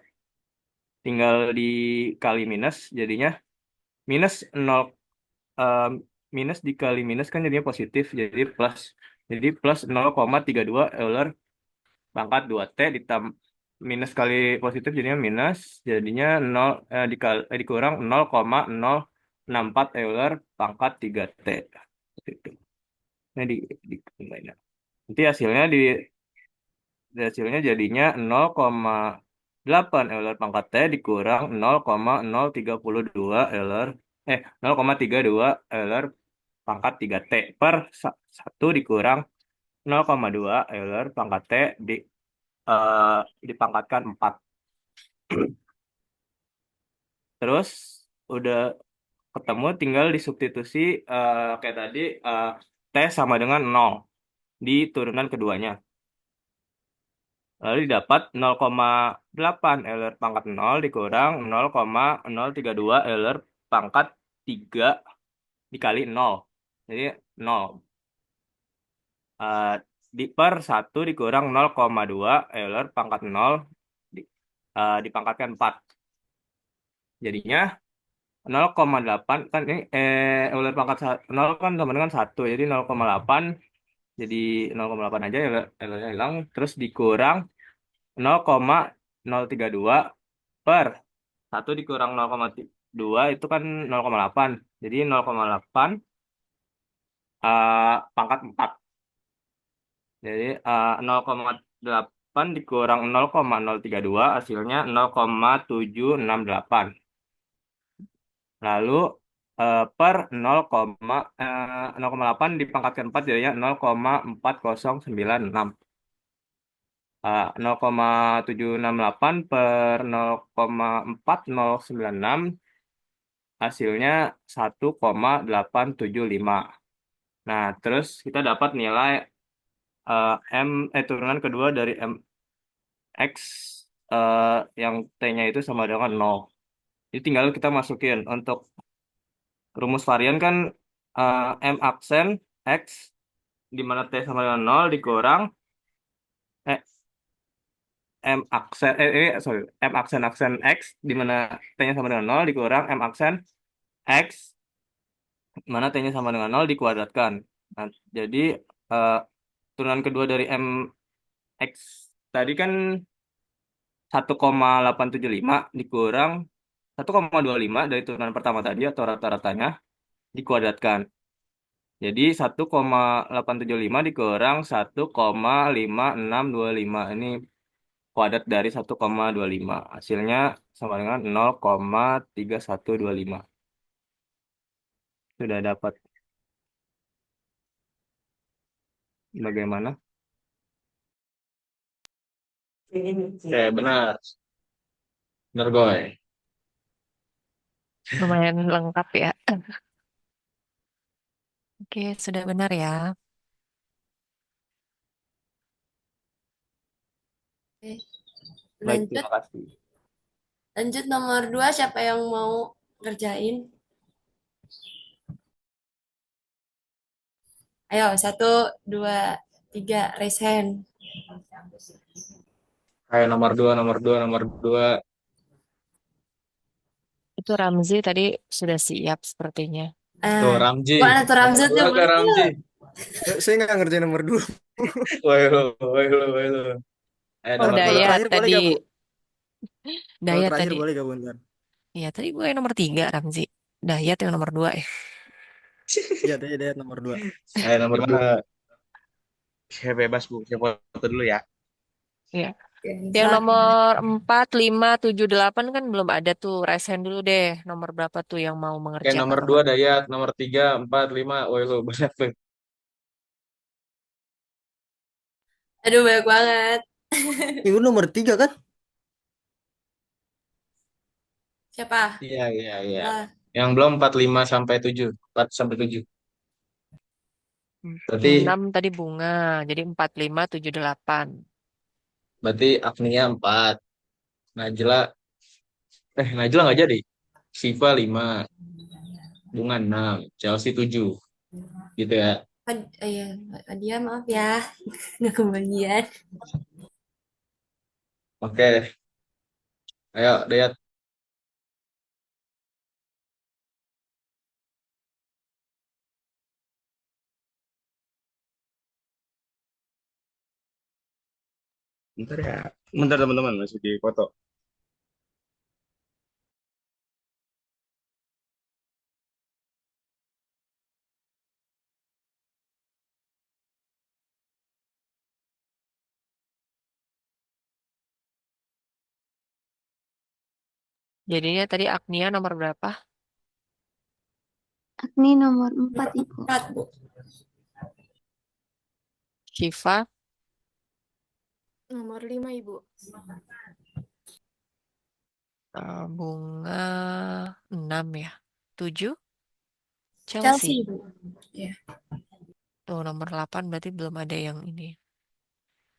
tinggal dikali minus jadinya minus 0 eh, minus dikali minus kan jadinya positif jadi plus. Jadi plus 0,32 Euler pangkat 2T ditambah minus kali positif jadinya minus jadinya 0 dikurang 0,064 Euler pangkat 3T. Itu. Ini di nanti hasilnya jadinya 0,8 Euler pangkat T dikurang 0,032 Euler 0,32 Euler pangkat 3T per 1 dikurang 0,2 Euler pangkat T eh, dipangkatkan 4. Terus udah ketemu tinggal disubstitusi kayak tadi T sama dengan 0 di turunan keduanya. Lalu didapat 0,8 Euler pangkat 0 dikurang 0,032 Euler pangkat 3 dikali 0. Jadi 0. Eh, per 1 dikurang 0,2 Euler pangkat 0 dipangkatkan 4. Jadinya 0,8 kan ini Euler pangkat 0 kan sama dengan 1. Jadi 0,8 jadi 0,8 aja Eulernya hilang. Terus dikurang 0,032 per 1 dikurang 0,2 itu kan 0,8. Jadi 0,8 pangkat 4. Jadi 0,8 dikurang 0,032 hasilnya 0,768. Lalu per 0,8 dipangkatkan 4 jadinya 0,4096. 0,768 per 0,4096 hasilnya 1,875. Nah, terus kita dapat nilai turunan kedua dari MX yang T-nya itu sama dengan 0. Jadi tinggal kita masukin untuk rumus varian kan M aksen X di mana T sama dengan 0 dikurang M aksen M aksen X di mana T-nya sama dengan 0 dikurang M aksen X mana T-nya sama dengan 0 dikuadratkan. Nah, jadi eh, turunan kedua dari MX tadi kan 1,875 dikurang 1,25 dari turunan pertama tadi atau rata-ratanya dikuadratkan. Jadi 1,875 dikurang 1,5625. Ini kuadrat dari 1,25. Hasilnya sama dengan 0,3125. Sudah dapat. Bagaimana? Oke, benar. Benar, Goy. Lumayan lengkap ya. Oke, sudah benar ya. Oke, Baik, lanjut. terima kasih. Lanjut nomor 2, siapa yang mau ngerjain? Ayo, 1, 2, 3, raise hand. Kayak nomor dua. Itu Ramzi tadi sudah siap sepertinya. Tuh, Ramji. Mana tuh Nomor Ramzat dua ya, ke Ramji. Saya nggak ngerjain nomor 2. Woi lo, woi lo, woi lo. Oh, Nomor Kalau dua. Dayat terakhir boleh tadi. gak, Bu? Kalau Dayat terakhir tadi. boleh gak, Bunda? Iya, tadi gue yang nomor 3, Ramzi. Dayat yang nomor 2 ya. Iya, dia nomor 2. Nomor Gimana? dua. Saya bebas, Bu. Saya foto dulu ya. Iya. Oke, Yang silakan. nomor 4, 5, 7, 8 kan belum ada tuh. Resen dulu deh. Nomor berapa tuh yang mau Oke, mengerjakan nomor nomor dua 2? Dayat, nomor 3, 4, 5. Woi lo, banyak tuh. Aduh, banyak banget. Itu nomor 3 kan? Siapa? Iya, iya, iya. Lah, Yang belum 4, 5 sampai 7. 4 sampai 7. Berarti 6 tadi bunga. Jadi 4, 5, 7, 8. berarti Agnia 4. Najla Najla nggak jadi. Siva 5, Bunga 6, Chelsea 7. Gitu ya. iya, dia maaf ya, nggak kebagian. Oke, ayo Dayat. Bentar ya. Bentar teman-teman, masih di foto. Jadinya tadi Agnia nomor berapa? Agni nomor 4, Ibu. 4, Bu. Shiva Nomor 5, Ibu. bunga 6 ya. 7 Chelsea, Chelsea. Bu. Ya. Tuh nomor 8 berarti belum ada yang ini.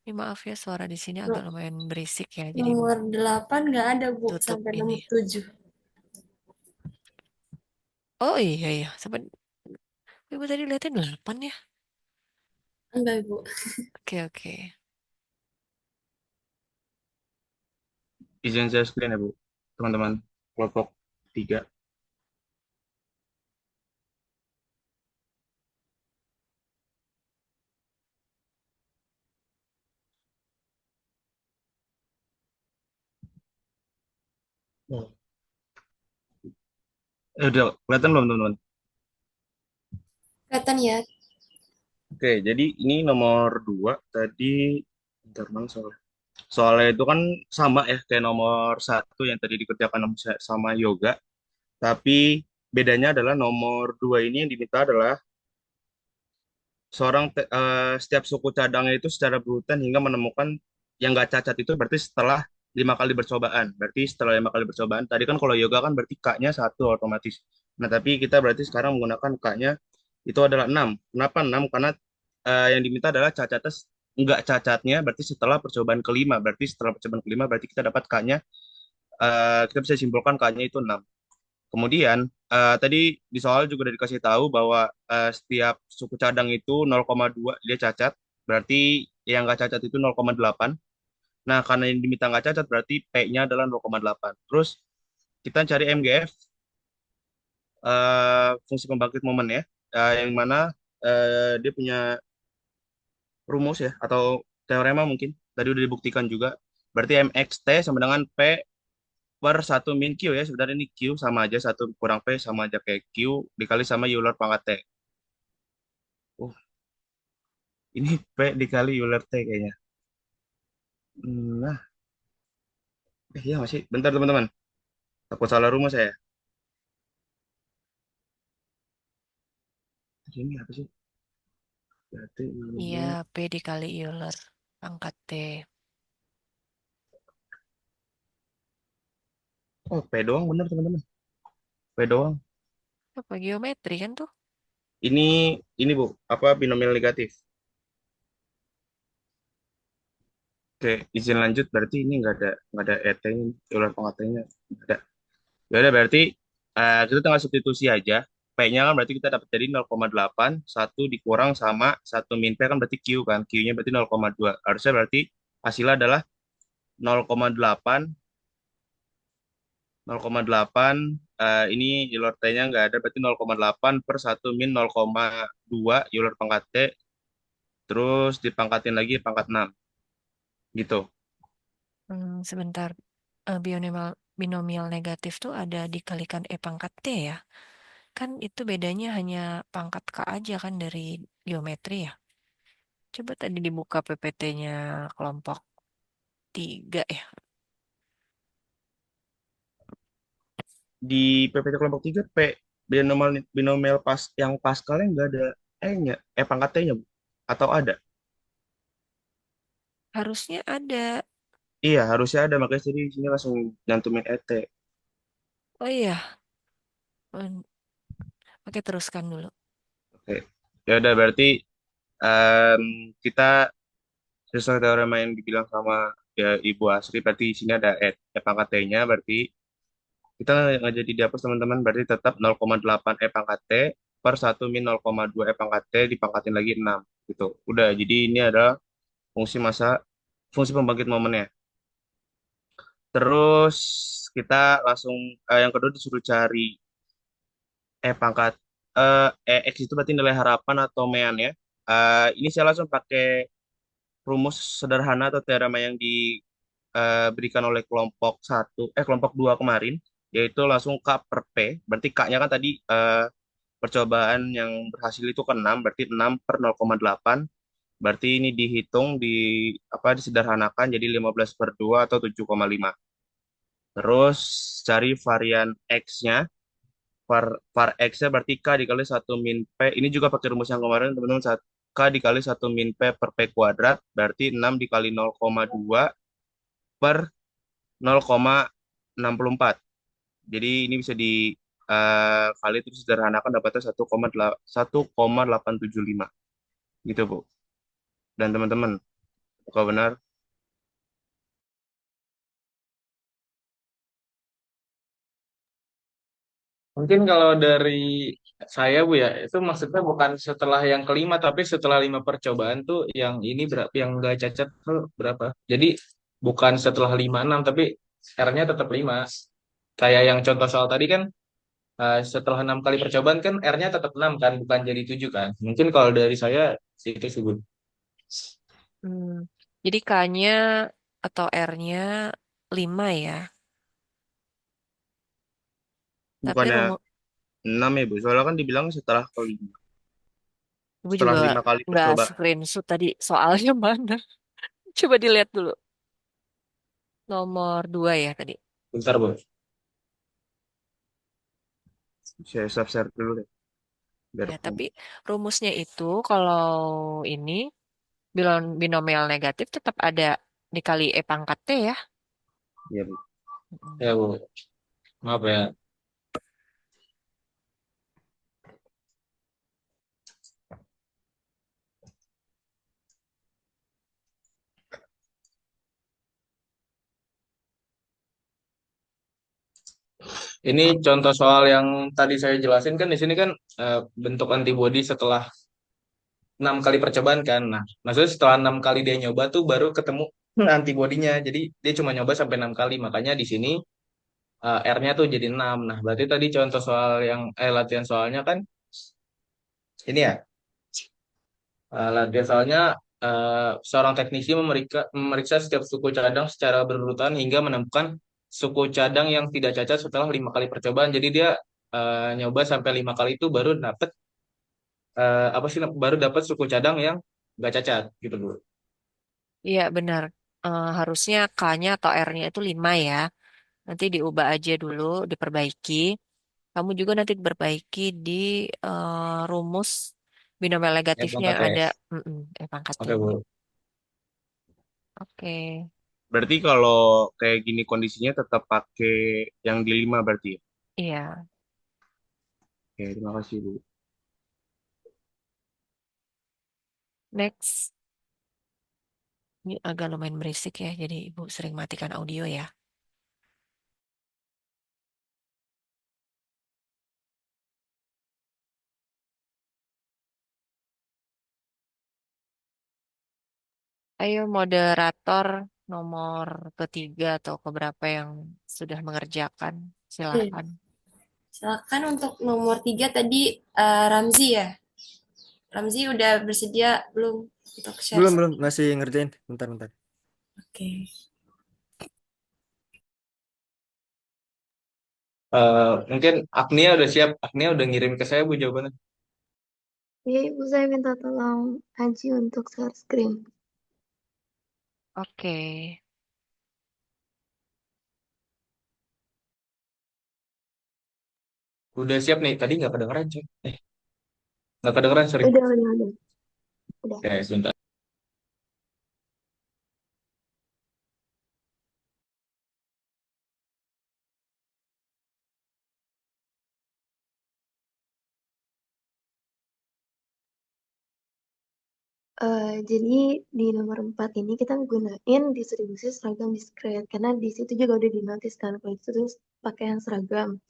Ini maaf ya suara di sini agak lumayan berisik ya. Jadi Nomor 8 nggak ada, Bu, tutup sampai ini. nomor 7. Oh iya iya. Sampai Ibu tadi lihatnya 8 ya. Enggak, Ibu. Oke oke. Izin saya screen ya, Bu. Teman-teman, kelompok 3. Udah kelihatan belum, teman-teman? Kelihatan ya. Oke, jadi ini nomor 2 tadi. Bentar, Bang, soalnya itu kan sama ya kayak nomor 1 yang tadi dikerjakan sama yoga. Tapi bedanya adalah nomor 2 ini yang diminta adalah setiap suku cadangnya itu secara berurutan hingga menemukan yang nggak cacat itu berarti setelah 5 kali percobaan. Berarti setelah 5 kali percobaan, tadi kan kalau yoga kan berarti K-nya 1 otomatis. Nah, tapi kita berarti sekarang menggunakan K-nya itu adalah 6. Kenapa 6? Karena yang diminta adalah cacatnya nggak cacatnya berarti setelah percobaan kelima. Berarti setelah percobaan kelima berarti kita dapat K-nya, kita bisa simpulkan K-nya itu 6. Kemudian tadi di soal juga udah dikasih tahu bahwa setiap suku cadang itu 0,2 dia cacat, berarti yang nggak cacat itu 0,8. Nah, karena yang diminta nggak cacat berarti P-nya adalah 0,8. Terus kita cari MGF fungsi pembangkit momen ya, yang mana dia punya rumus ya atau teorema mungkin tadi udah dibuktikan juga. Berarti MXT sama dengan P per satu min Q ya. Sebenarnya ini Q sama aja, satu kurang P sama aja kayak Q dikali sama Euler pangkat T. Oh, ini P dikali Euler T kayaknya. Nah, iya masih. Bentar teman-teman. Takut salah rumus saya. Ini apa sih? Berarti Iya, Euler. P dikali Euler pangkat T. Oh, P doang bener teman-teman. P doang. Apa geometri kan tuh? Ini Bu, apa binomial negatif. Oke, izin lanjut berarti ini nggak ada ET-nya, Euler pangkat T-nya nggak ada. Ya udah berarti kita tinggal substitusi aja. P-nya kan berarti kita dapat jadi 0,8, 1 dikurang sama 1 min P kan berarti Q kan. Q-nya berarti 0,2. Harusnya berarti hasilnya adalah 0,8, 0,8, ini Euler T-nya nggak ada, berarti 0,8 per 1 min 0,2 Euler pangkat T, terus dipangkatin lagi pangkat 6. Gitu. Sebentar. Binomial negatif tuh ada dikalikan E pangkat T ya. Kan itu bedanya hanya pangkat K aja kan dari geometri ya. Coba tadi dibuka PPT-nya kelompok 3 ya. Di PPT kelompok 3 P binomial binomial pas yang pascalnya nggak ada E-nya, E pangkat T-nya, Bu. Atau ada? Harusnya ada. Iya, harusnya ada, makanya jadi di sini langsung nyantumin ET. Oh iya. Hmm, Oke, teruskan dulu. Oke. Ya udah berarti em, kita sesuai teorema yang dibilang sama ya, Ibu Asri, berarti di sini ada E pangkat T-nya, berarti kita nggak jadi dihapus teman-teman, berarti tetap 0,8 E pangkat T per 1 min 0,2 E pangkat T dipangkatin lagi 6 gitu. Udah, jadi ini adalah fungsi masa, fungsi pembangkit momennya. Terus kita langsung yang kedua disuruh cari pangkat X itu berarti nilai harapan atau mean ya. Ini saya langsung pakai rumus sederhana atau teorema yang diberikan oleh kelompok 2 kemarin, yaitu langsung K per P. Berarti K-nya kan tadi percobaan yang berhasil itu ke 6, berarti 6 per 0,8. Berarti ini dihitung disederhanakan jadi 15 per 2 atau 7,5. Terus cari varian X-nya. Var X-nya berarti K dikali 1 min P. Ini juga pakai rumus yang kemarin, teman-teman. K dikali 1 min P per P kuadrat. Berarti 6 dikali 0,2 per 0,64. Jadi ini bisa dikali terus sederhanakan dapatnya 1,875. Gitu, Bu. Dan teman-teman, apakah benar? Mungkin kalau dari saya Bu ya, itu maksudnya bukan setelah yang kelima, tapi setelah 5 percobaan tuh yang ini berapa, yang nggak cacat tuh berapa. Jadi bukan setelah 5 6 tapi R-nya tetap 5. Kayak yang contoh soal tadi kan, setelah 6 kali percobaan kan R-nya tetap 6 kan, bukan jadi 7 kan. Mungkin kalau dari saya itu sih Bu. Hmm, Jadi K-nya atau R-nya 5 ya. Tapi Bukannya 6 ya, Bu. Soalnya kan dibilang setelah kelima. Ibu Setelah juga 5 kali nggak percobaan. screenshot tadi soalnya mana. Coba dilihat dulu. Nomor 2 ya tadi. Bentar Bu. Saya share dulu deh. Biar Ya, aku. tapi rumusnya itu kalau ini binomial negatif tetap ada dikali E pangkat T ya. Iya, Bu. Mm. Ya Bu. Maaf ya. Ini contoh soal yang tadi saya jelasin kan, di sini kan bentuk antibodi setelah 6 kali percobaan kan. Nah, maksudnya setelah 6 kali dia nyoba tuh baru ketemu antibodinya. Jadi dia cuma nyoba sampai 6 kali. Makanya di sini R-nya tuh jadi 6. Nah, berarti tadi contoh soal yang latihan soalnya kan ini ya. Latihan soalnya seorang teknisi memeriksa setiap suku cadang secara berurutan hingga menemukan suku cadang yang tidak cacat setelah 5 kali percobaan. Jadi dia nyoba sampai 5 kali itu baru dapet apa sih baru dapat suku cadang yang nggak cacat gitu dulu. Iya, benar. Harusnya K-nya atau R-nya itu 5 ya. Nanti diubah aja dulu, diperbaiki. Kamu juga nanti diperbaiki di rumus binomial Ya negatifnya pangkat yang T. ada pangkat Oke, 5. Bu. Oke. Berarti kalau kayak gini kondisinya tetap pakai yang di 5 berarti ya? Iya. Oke, terima kasih, Bu. Next. Ini agak lumayan berisik ya, jadi Ibu sering matikan audio ya. Ayo moderator nomor ketiga atau keberapa yang sudah mengerjakan, Oke, silahkan. silakan untuk nomor 3 tadi Ramzi ya. Ramzi udah bersedia belum untuk share? Belum, masih ngerjain. Bentar. Oke. Mungkin Agnia udah siap. Agnia udah ngirim ke saya, Bu, jawabannya. Ya, Ibu, saya minta tolong Aji untuk share screen. Oke. Udah siap nih. Tadi nggak kedengeran, cuy. Nggak kedengeran, sorry. Udah. Udah. Oke, sebentar. Jadi di nomor 4 ini kita gunain distribusi seragam diskret karena di situ juga udah dinotis kan kalau itu terus pakaian seragam.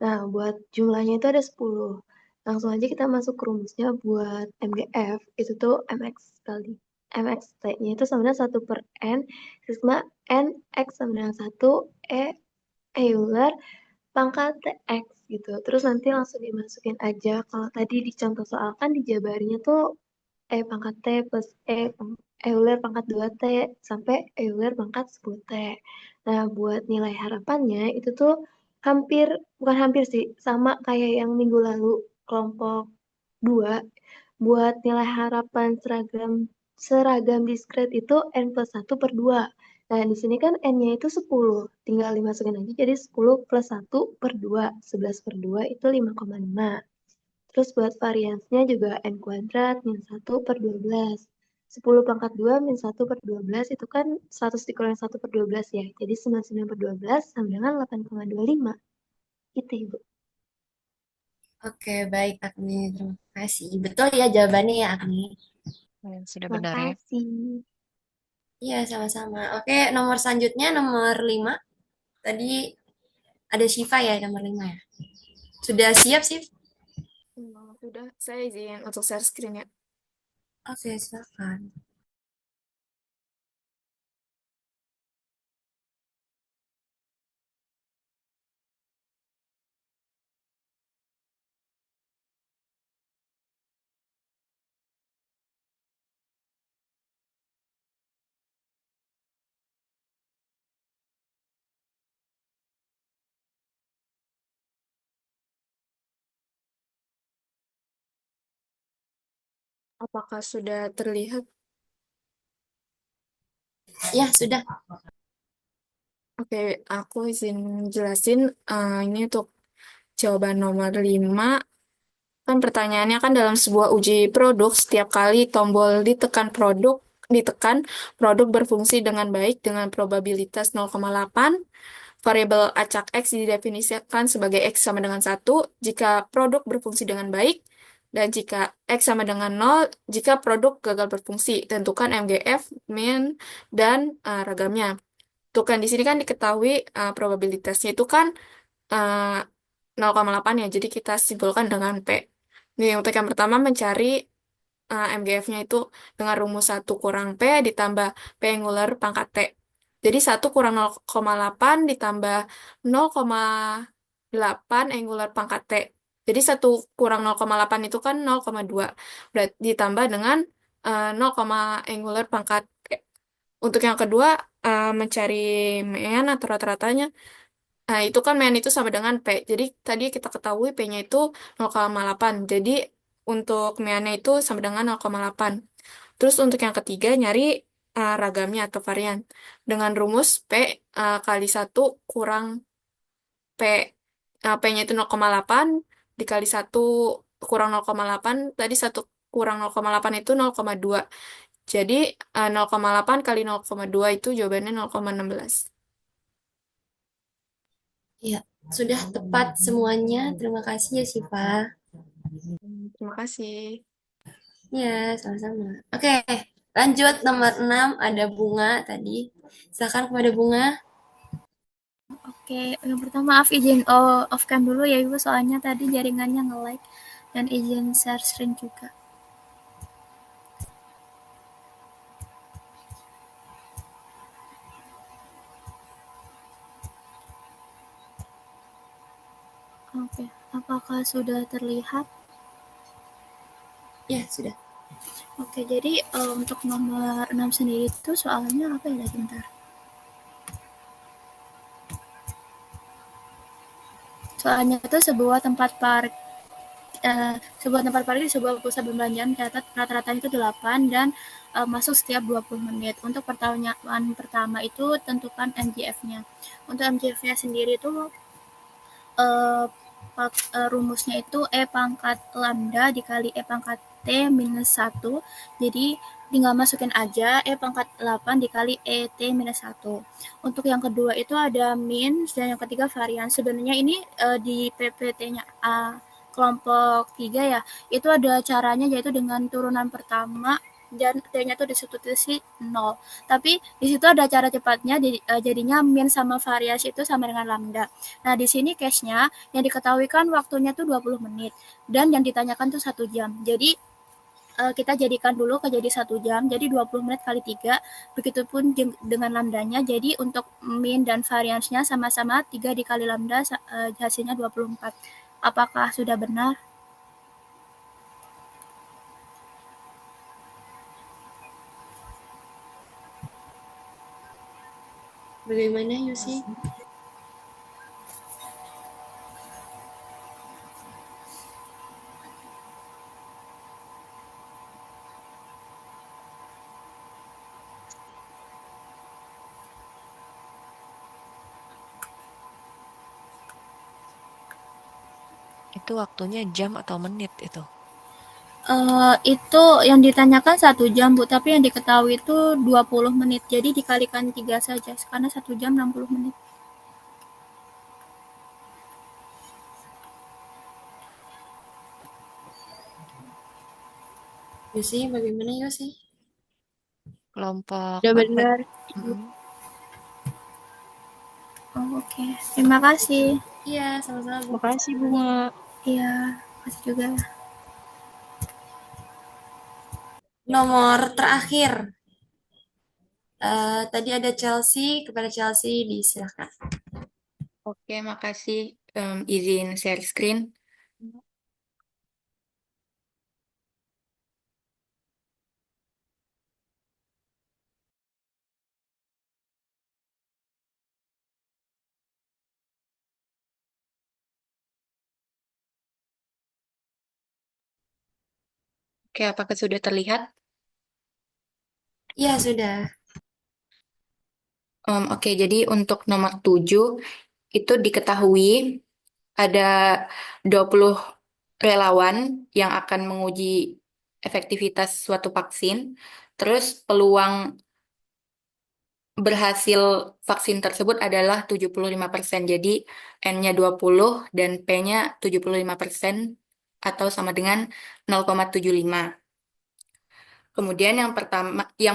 Nah, buat jumlahnya itu ada 10. Langsung aja kita masuk ke rumusnya buat MGF itu tuh MX kali. MXT-nya itu sama dengan 1 per N sigma N X sama dengan 1 E Euler pangkat TX gitu. Terus nanti langsung dimasukin aja. Kalau tadi di contoh soal kan dijabarinnya tuh E pangkat T plus Euler pangkat 2T sampai Euler pangkat 10T. Nah, buat nilai harapannya itu tuh bukan hampir sih, sama kayak yang minggu lalu kelompok 2. Buat nilai harapan seragam diskret itu N plus 1 per 2. Nah, di sini kan N-nya itu 10. Tinggal dimasukin aja jadi 10 plus 1 per 2. 11 per 2 itu 5,5. Terus buat variansnya juga N kuadrat min 1 per 12. 10 pangkat 2 min 1 per 12 itu kan 100 dikurangi 1 per 12 ya. Jadi 99 per 12 sama dengan 8,25. Gitu, Ibu. Oke, baik Agni. Terima kasih. Betul ya jawabannya ya Agni. Sudah benar ya. Makasih. Iya, sama-sama. Oke, nomor selanjutnya nomor 5. Tadi ada Shiva ya nomor 5 ya. Sudah siap sih? Sudah, saya izin untuk share screen ya. Oke, silakan. Apakah sudah terlihat? Ya, sudah. Oke, aku izin jelasin. Ini untuk jawaban nomor 5. Kan pertanyaannya kan dalam sebuah uji produk, setiap kali tombol ditekan, produk berfungsi dengan baik dengan probabilitas 0,8. Variabel acak X didefinisikan sebagai X sama dengan 1 jika produk berfungsi dengan baik, dan jika X sama dengan 0 jika produk gagal berfungsi. Tentukan MGF, min, dan ragamnya. Tuh kan di sini kan diketahui probabilitasnya itu kan uh, 0,8 ya, jadi kita simpulkan dengan P. Nih, untuk yang pertama mencari MGF-nya itu dengan rumus 1 kurang P ditambah P ngular pangkat T. Jadi 1 kurang 0,8 ditambah 0,8 angular pangkat T. Jadi 1 kurang 0,8 itu kan 0,2. Berarti ditambah dengan 0, angular pangkat T. Untuk yang kedua, mencari mean atau rata-ratanya. Nah, itu kan mean itu sama dengan P. Jadi tadi kita ketahui P-nya itu 0,8. Jadi untuk meannya itu sama dengan 0,8. Terus untuk yang ketiga, nyari ragamnya atau varian. Dengan rumus P kali 1 kurang P. P-nya itu 0,8 dikali 1 kurang 0,8. Tadi 1 kurang 0,8 itu 0,2. Jadi 0,8 kali 0,2 itu jawabannya 0,16. Ya, sudah tepat semuanya. Terima kasih ya, Siva. Terima kasih. Ya, sama-sama. Oke, lanjut nomor 6 ada Bunga tadi. Silakan kepada Bunga. Oke, yang pertama maaf izin off cam dulu ya Ibu, soalnya tadi jaringannya nge-lag, dan izin share screen juga. Oke, apakah sudah terlihat? Ya, sudah. Oke, jadi untuk nomor 6 sendiri itu soalnya apa ya tadi, bentar. Soalnya itu sebuah tempat parkir di sebuah pusat perbelanjaan mencatat rata-ratanya itu 8 dan masuk setiap 20 menit. Untuk pertanyaan pertama itu tentukan MGF-nya. Untuk MGF-nya sendiri itu rumusnya itu E pangkat lambda dikali E pangkat T minus 1. Jadi tinggal masukin aja E pangkat 8 dikali E T minus 1. Untuk yang kedua itu ada min, dan yang ketiga varian. Sebenarnya ini di PPT-nya kelompok 3 ya, itu ada caranya, yaitu dengan turunan pertama dan T-nya itu disubstitusi 0. Tapi di situ ada cara cepatnya, jadinya min sama variasi itu sama dengan lambda. Nah, di sini case-nya yang diketahui kan waktunya tuh 20 menit dan yang ditanyakan tuh 1 jam. Jadi kita jadikan dulu ke jadi 1 jam, jadi 20 menit kali 3, begitupun dengan lambdanya. Jadi untuk min dan variansnya sama-sama 3 dikali lambda, hasilnya 24. Apakah sudah benar? Bagaimana, Yusi? Itu waktunya jam atau menit itu? Itu yang ditanyakan 1 jam, Bu, tapi yang diketahui itu 20 menit. Jadi dikalikan 3 saja, karena 1 jam 60 menit. Yusi, bagaimana Yusi? Kelompok Sudah mana? benar. Oh, oke. Terima kasih. Iya, sama-sama, Bu. Makasih Bunga. Iya, makasih juga. Nomor terakhir. Tadi ada Chelsea, kepada Chelsea disilakan. Oke, makasih. Izin share screen. Oke, apakah sudah terlihat? Iya, sudah. Oke, jadi untuk nomor 7 itu diketahui ada 20 relawan yang akan menguji efektivitas suatu vaksin. Terus peluang berhasil vaksin tersebut adalah 75%. Jadi N-nya 20 dan P-nya 75% atau sama dengan 0,75. Kemudian yang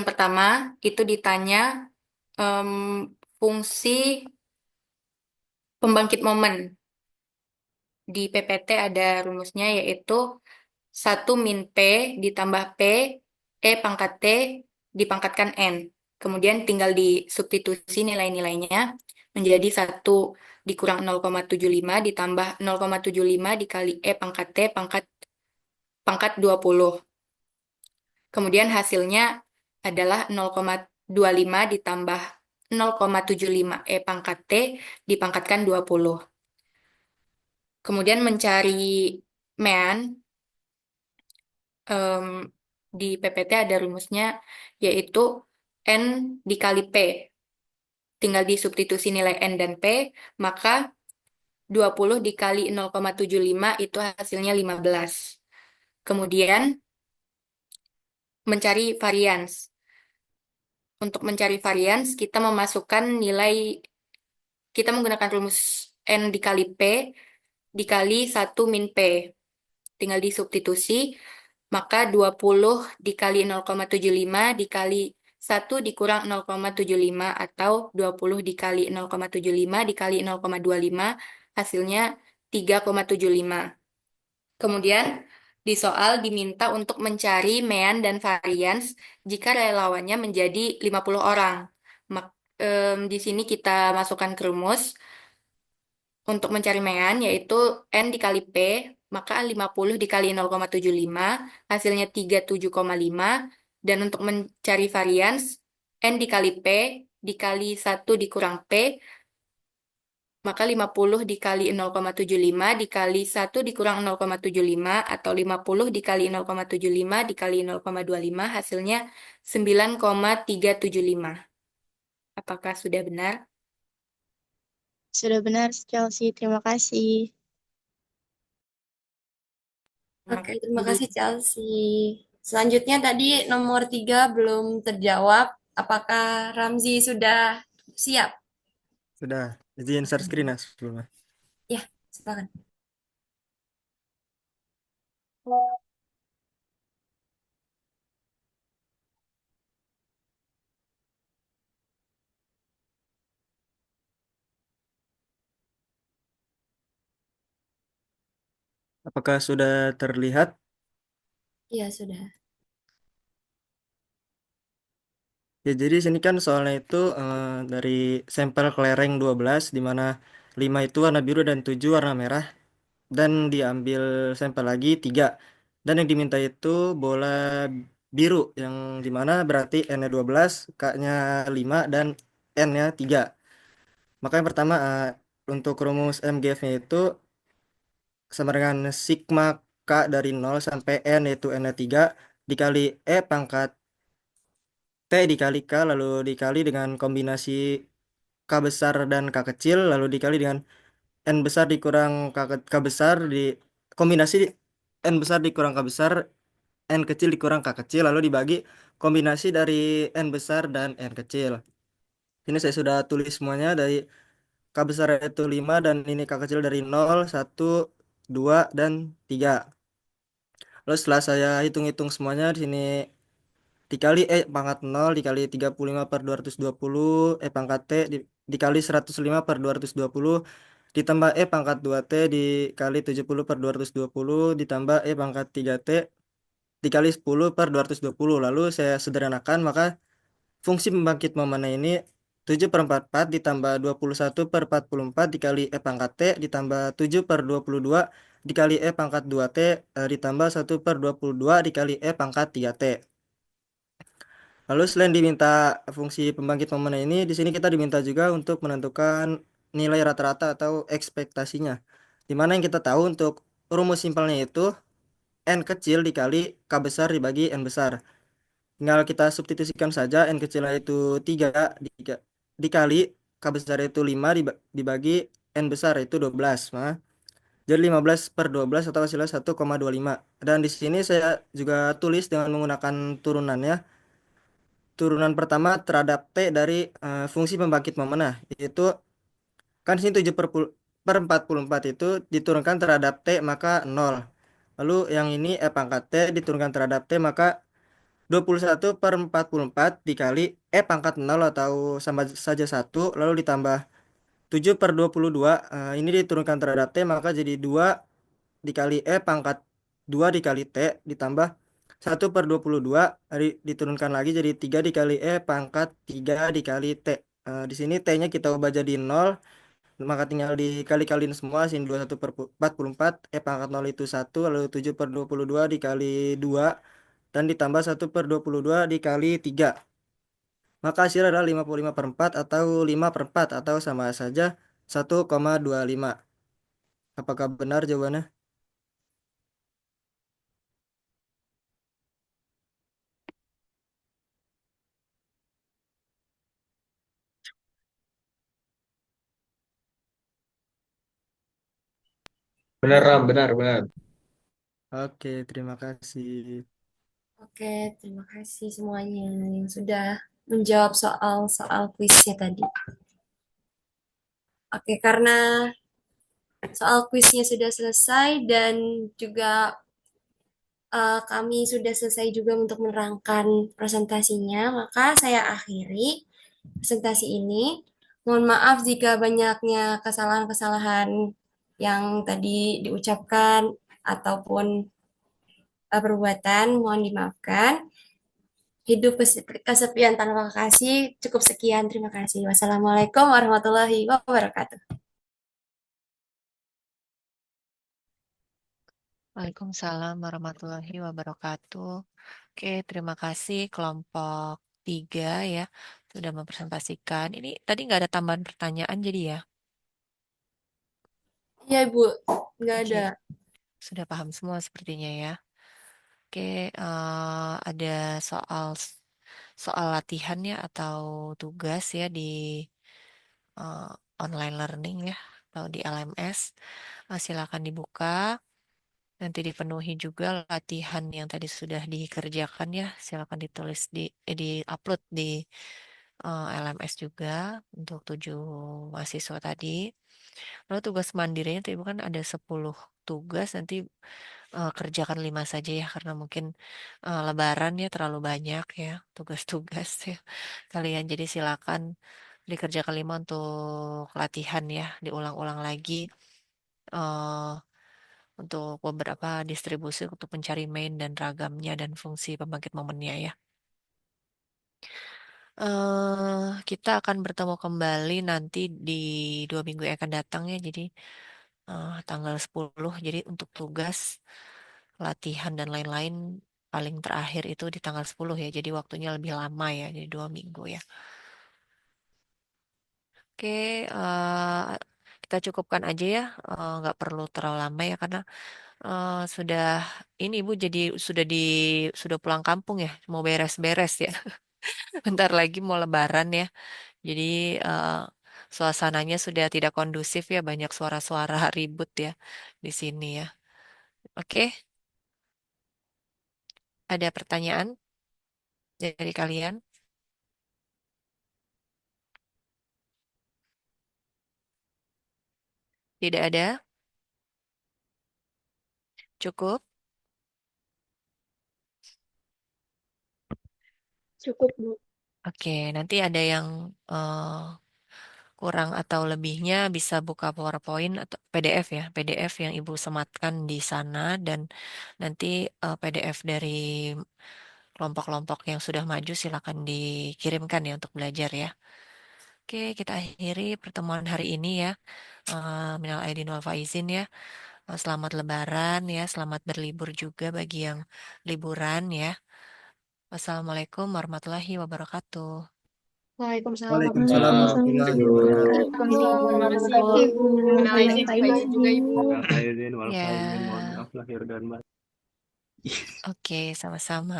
pertama itu ditanya fungsi pembangkit momen. Di PPT ada rumusnya, yaitu 1 min P ditambah P, E pangkat T dipangkatkan N. Kemudian tinggal disubstitusi nilai-nilainya menjadi 1 dikurang 0,75 ditambah 0,75 dikali E pangkat T pangkat 20. Kemudian hasilnya adalah 0,25 ditambah 0,75 E pangkat T dipangkatkan 20. Kemudian mencari mean, di PPT ada rumusnya, yaitu N dikali P. Tinggal disubstitusi nilai N dan P, maka 20 dikali 0,75 itu hasilnya 15. Kemudian mencari varians. Untuk mencari varians, kita menggunakan rumus N dikali P dikali 1 min P. Tinggal disubstitusi, maka 20 dikali 0,75 dikali 1 dikurang 0,75 atau 20 dikali 0,75 dikali 0,25 hasilnya 3,75. Kemudian di soal diminta untuk mencari mean dan varians jika relawannya menjadi 50 orang. Di sini kita masukkan ke rumus untuk mencari mean yaitu N dikali P, maka 50 dikali 0,75 hasilnya 37,5. Dan untuk mencari varians N dikali P dikali 1 dikurang P, maka 50 dikali 0,75 dikali 1 dikurang 0,75 atau 50 dikali 0,75 dikali 0,25 hasilnya 9,375. Apakah sudah benar? Sudah benar, Chelsea. Terima kasih. Oke, terima kasih Chelsea. Selanjutnya tadi nomor 3 belum terjawab. Apakah Ramzi sudah siap? Sudah. Izin share screen ya sebelumnya. Ya, silakan. Apakah sudah terlihat? Iya, sudah. Ya, jadi sini kan soalnya itu dari sampel kelereng 12 di mana 5 itu warna biru dan 7 warna merah dan diambil sampel lagi 3. Dan yang diminta itu bola biru yang dimana berarti N-nya 12, K-nya 5 dan N-nya 3. Maka yang pertama untuk rumus MGF-nya itu sama dengan sigma K dari 0 sampai N yaitu N-nya 3 dikali E pangkat T dikali K lalu dikali dengan kombinasi K besar dan K kecil lalu dikali dengan N besar dikurang K besar di kombinasi N besar dikurang K besar N kecil dikurang K kecil lalu dibagi kombinasi dari N besar dan N kecil. Ini saya sudah tulis semuanya dari K besar itu 5 dan ini K kecil dari 0, 1, 2, dan 3. Lalu setelah saya hitung-hitung semuanya di sini dikali E pangkat 0 dikali 35 per 220 E pangkat T dikali 105 per 220 ditambah E pangkat 2T dikali 70 per 220 ditambah E pangkat 3T dikali 10 per 220. Lalu saya sederhanakan maka fungsi pembangkit momennya ini 7 per 44 ditambah 21 per 44 dikali E pangkat T ditambah 7 per 22 dikali E pangkat 2T ditambah 1 per 22 dikali E pangkat 3T. Lalu selain diminta fungsi pembangkit momen ini, di sini kita diminta juga untuk menentukan nilai rata-rata atau ekspektasinya. Dimana yang kita tahu untuk rumus simpelnya itu N kecil dikali K besar dibagi N besar. Tinggal kita substitusikan saja N kecil itu 3 dikali K besar itu 5 dibagi N besar itu 12. Nah, jadi 15 per 12 atau hasilnya 1,25. Dan di sini saya juga tulis dengan menggunakan turunannya. Turunan pertama terhadap T dari fungsi pembangkit momen. Nah, yaitu kan sini 7 per 44 itu diturunkan terhadap T maka 0. Lalu yang ini E pangkat T diturunkan terhadap T maka 21 per 44 dikali E pangkat 0 atau sama saja 1. Lalu ditambah 7 per 22 ini diturunkan terhadap T maka jadi 2 dikali E pangkat 2 dikali T ditambah 1/22 diturunkan lagi jadi 3 dikali E pangkat 3 dikali T. Di sini T-nya kita ubah jadi 0, maka tinggal dikali-kaliin semua. Sini 21/44, E pangkat 0 itu 1, lalu 7/22 dikali 2, dan ditambah 1/22 dikali 3. Maka hasilnya adalah 55/4 atau 5/4 atau sama saja 1,25. Apakah benar jawabannya? Benar, Ram, benar, benar. Oke, terima kasih. Oke, terima kasih semuanya yang sudah menjawab soal-soal kuisnya tadi. Oke, karena soal kuisnya sudah selesai dan juga kami sudah selesai juga untuk menerangkan presentasinya, maka saya akhiri presentasi ini. Mohon maaf jika banyaknya kesalahan-kesalahan yang tadi diucapkan ataupun perbuatan, mohon dimaafkan. Hidup kesepian tanpa kasih. Cukup sekian, terima kasih. Wassalamualaikum warahmatullahi wabarakatuh. Waalaikumsalam warahmatullahi wabarakatuh. Oke, terima kasih kelompok 3 ya sudah mempresentasikan. Ini tadi nggak ada tambahan pertanyaan jadi ya? Iya, Ibu. Nggak Oke, ada. sudah paham semua sepertinya ya. Oke, ada soal soal latihan ya atau tugas ya di eh, online learning ya atau di LMS. Silakan dibuka. Nanti dipenuhi juga latihan yang tadi sudah dikerjakan ya. Silakan ditulis di-upload di LMS juga untuk 7 mahasiswa tadi. Lalu tugas mandirinya tadi bukan ada 10 tugas, nanti kerjakan 5 saja ya karena mungkin lebaran ya terlalu banyak ya tugas-tugas ya kalian. Jadi silakan dikerjakan 5 untuk latihan ya, diulang-ulang lagi. eh untuk beberapa distribusi untuk mencari main dan ragamnya dan fungsi pembangkit momennya ya. Kita akan bertemu kembali nanti di 2 minggu yang akan datang ya. Jadi tanggal 10. Jadi untuk tugas, latihan dan lain-lain paling terakhir itu di tanggal 10 ya. Jadi waktunya lebih lama ya. Jadi 2 minggu ya. Oke, kita cukupkan aja ya. Nggak perlu terlalu lama ya karena sudah ini Ibu jadi sudah pulang kampung ya, mau beres-beres ya. Bentar lagi mau lebaran ya. Jadi eh, suasananya sudah tidak kondusif ya, banyak suara-suara ribut ya di sini ya. Oke, ada pertanyaan dari kalian? Tidak ada? Cukup? Cukup, Bu. Oke, nanti ada yang kurang atau lebihnya bisa buka PowerPoint atau PDF ya, PDF yang Ibu sematkan di sana dan nanti PDF dari kelompok-kelompok yang sudah maju silakan dikirimkan ya untuk belajar ya. Oke, kita akhiri pertemuan hari ini ya. Minal aidin wal faizin ya. Selamat Lebaran ya, selamat berlibur juga bagi yang liburan ya. Wassalamualaikum warahmatullahi wabarakatuh. Waalaikumsalam Waalaikumsalam warahmatullahi warahmatullahi wabarakatuh. wabarakatuh. Terima kasih Terima Ibu. kasih, Ibu. Minal Minal aidin wal faizin juga aidin. Ibu. Wal aidin wal faizin, mohon Ya, maaf lahir dan batin. oke, sama-sama.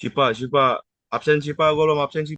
Sipa, Sipa, absen Sipa, gue belum absen Sipa.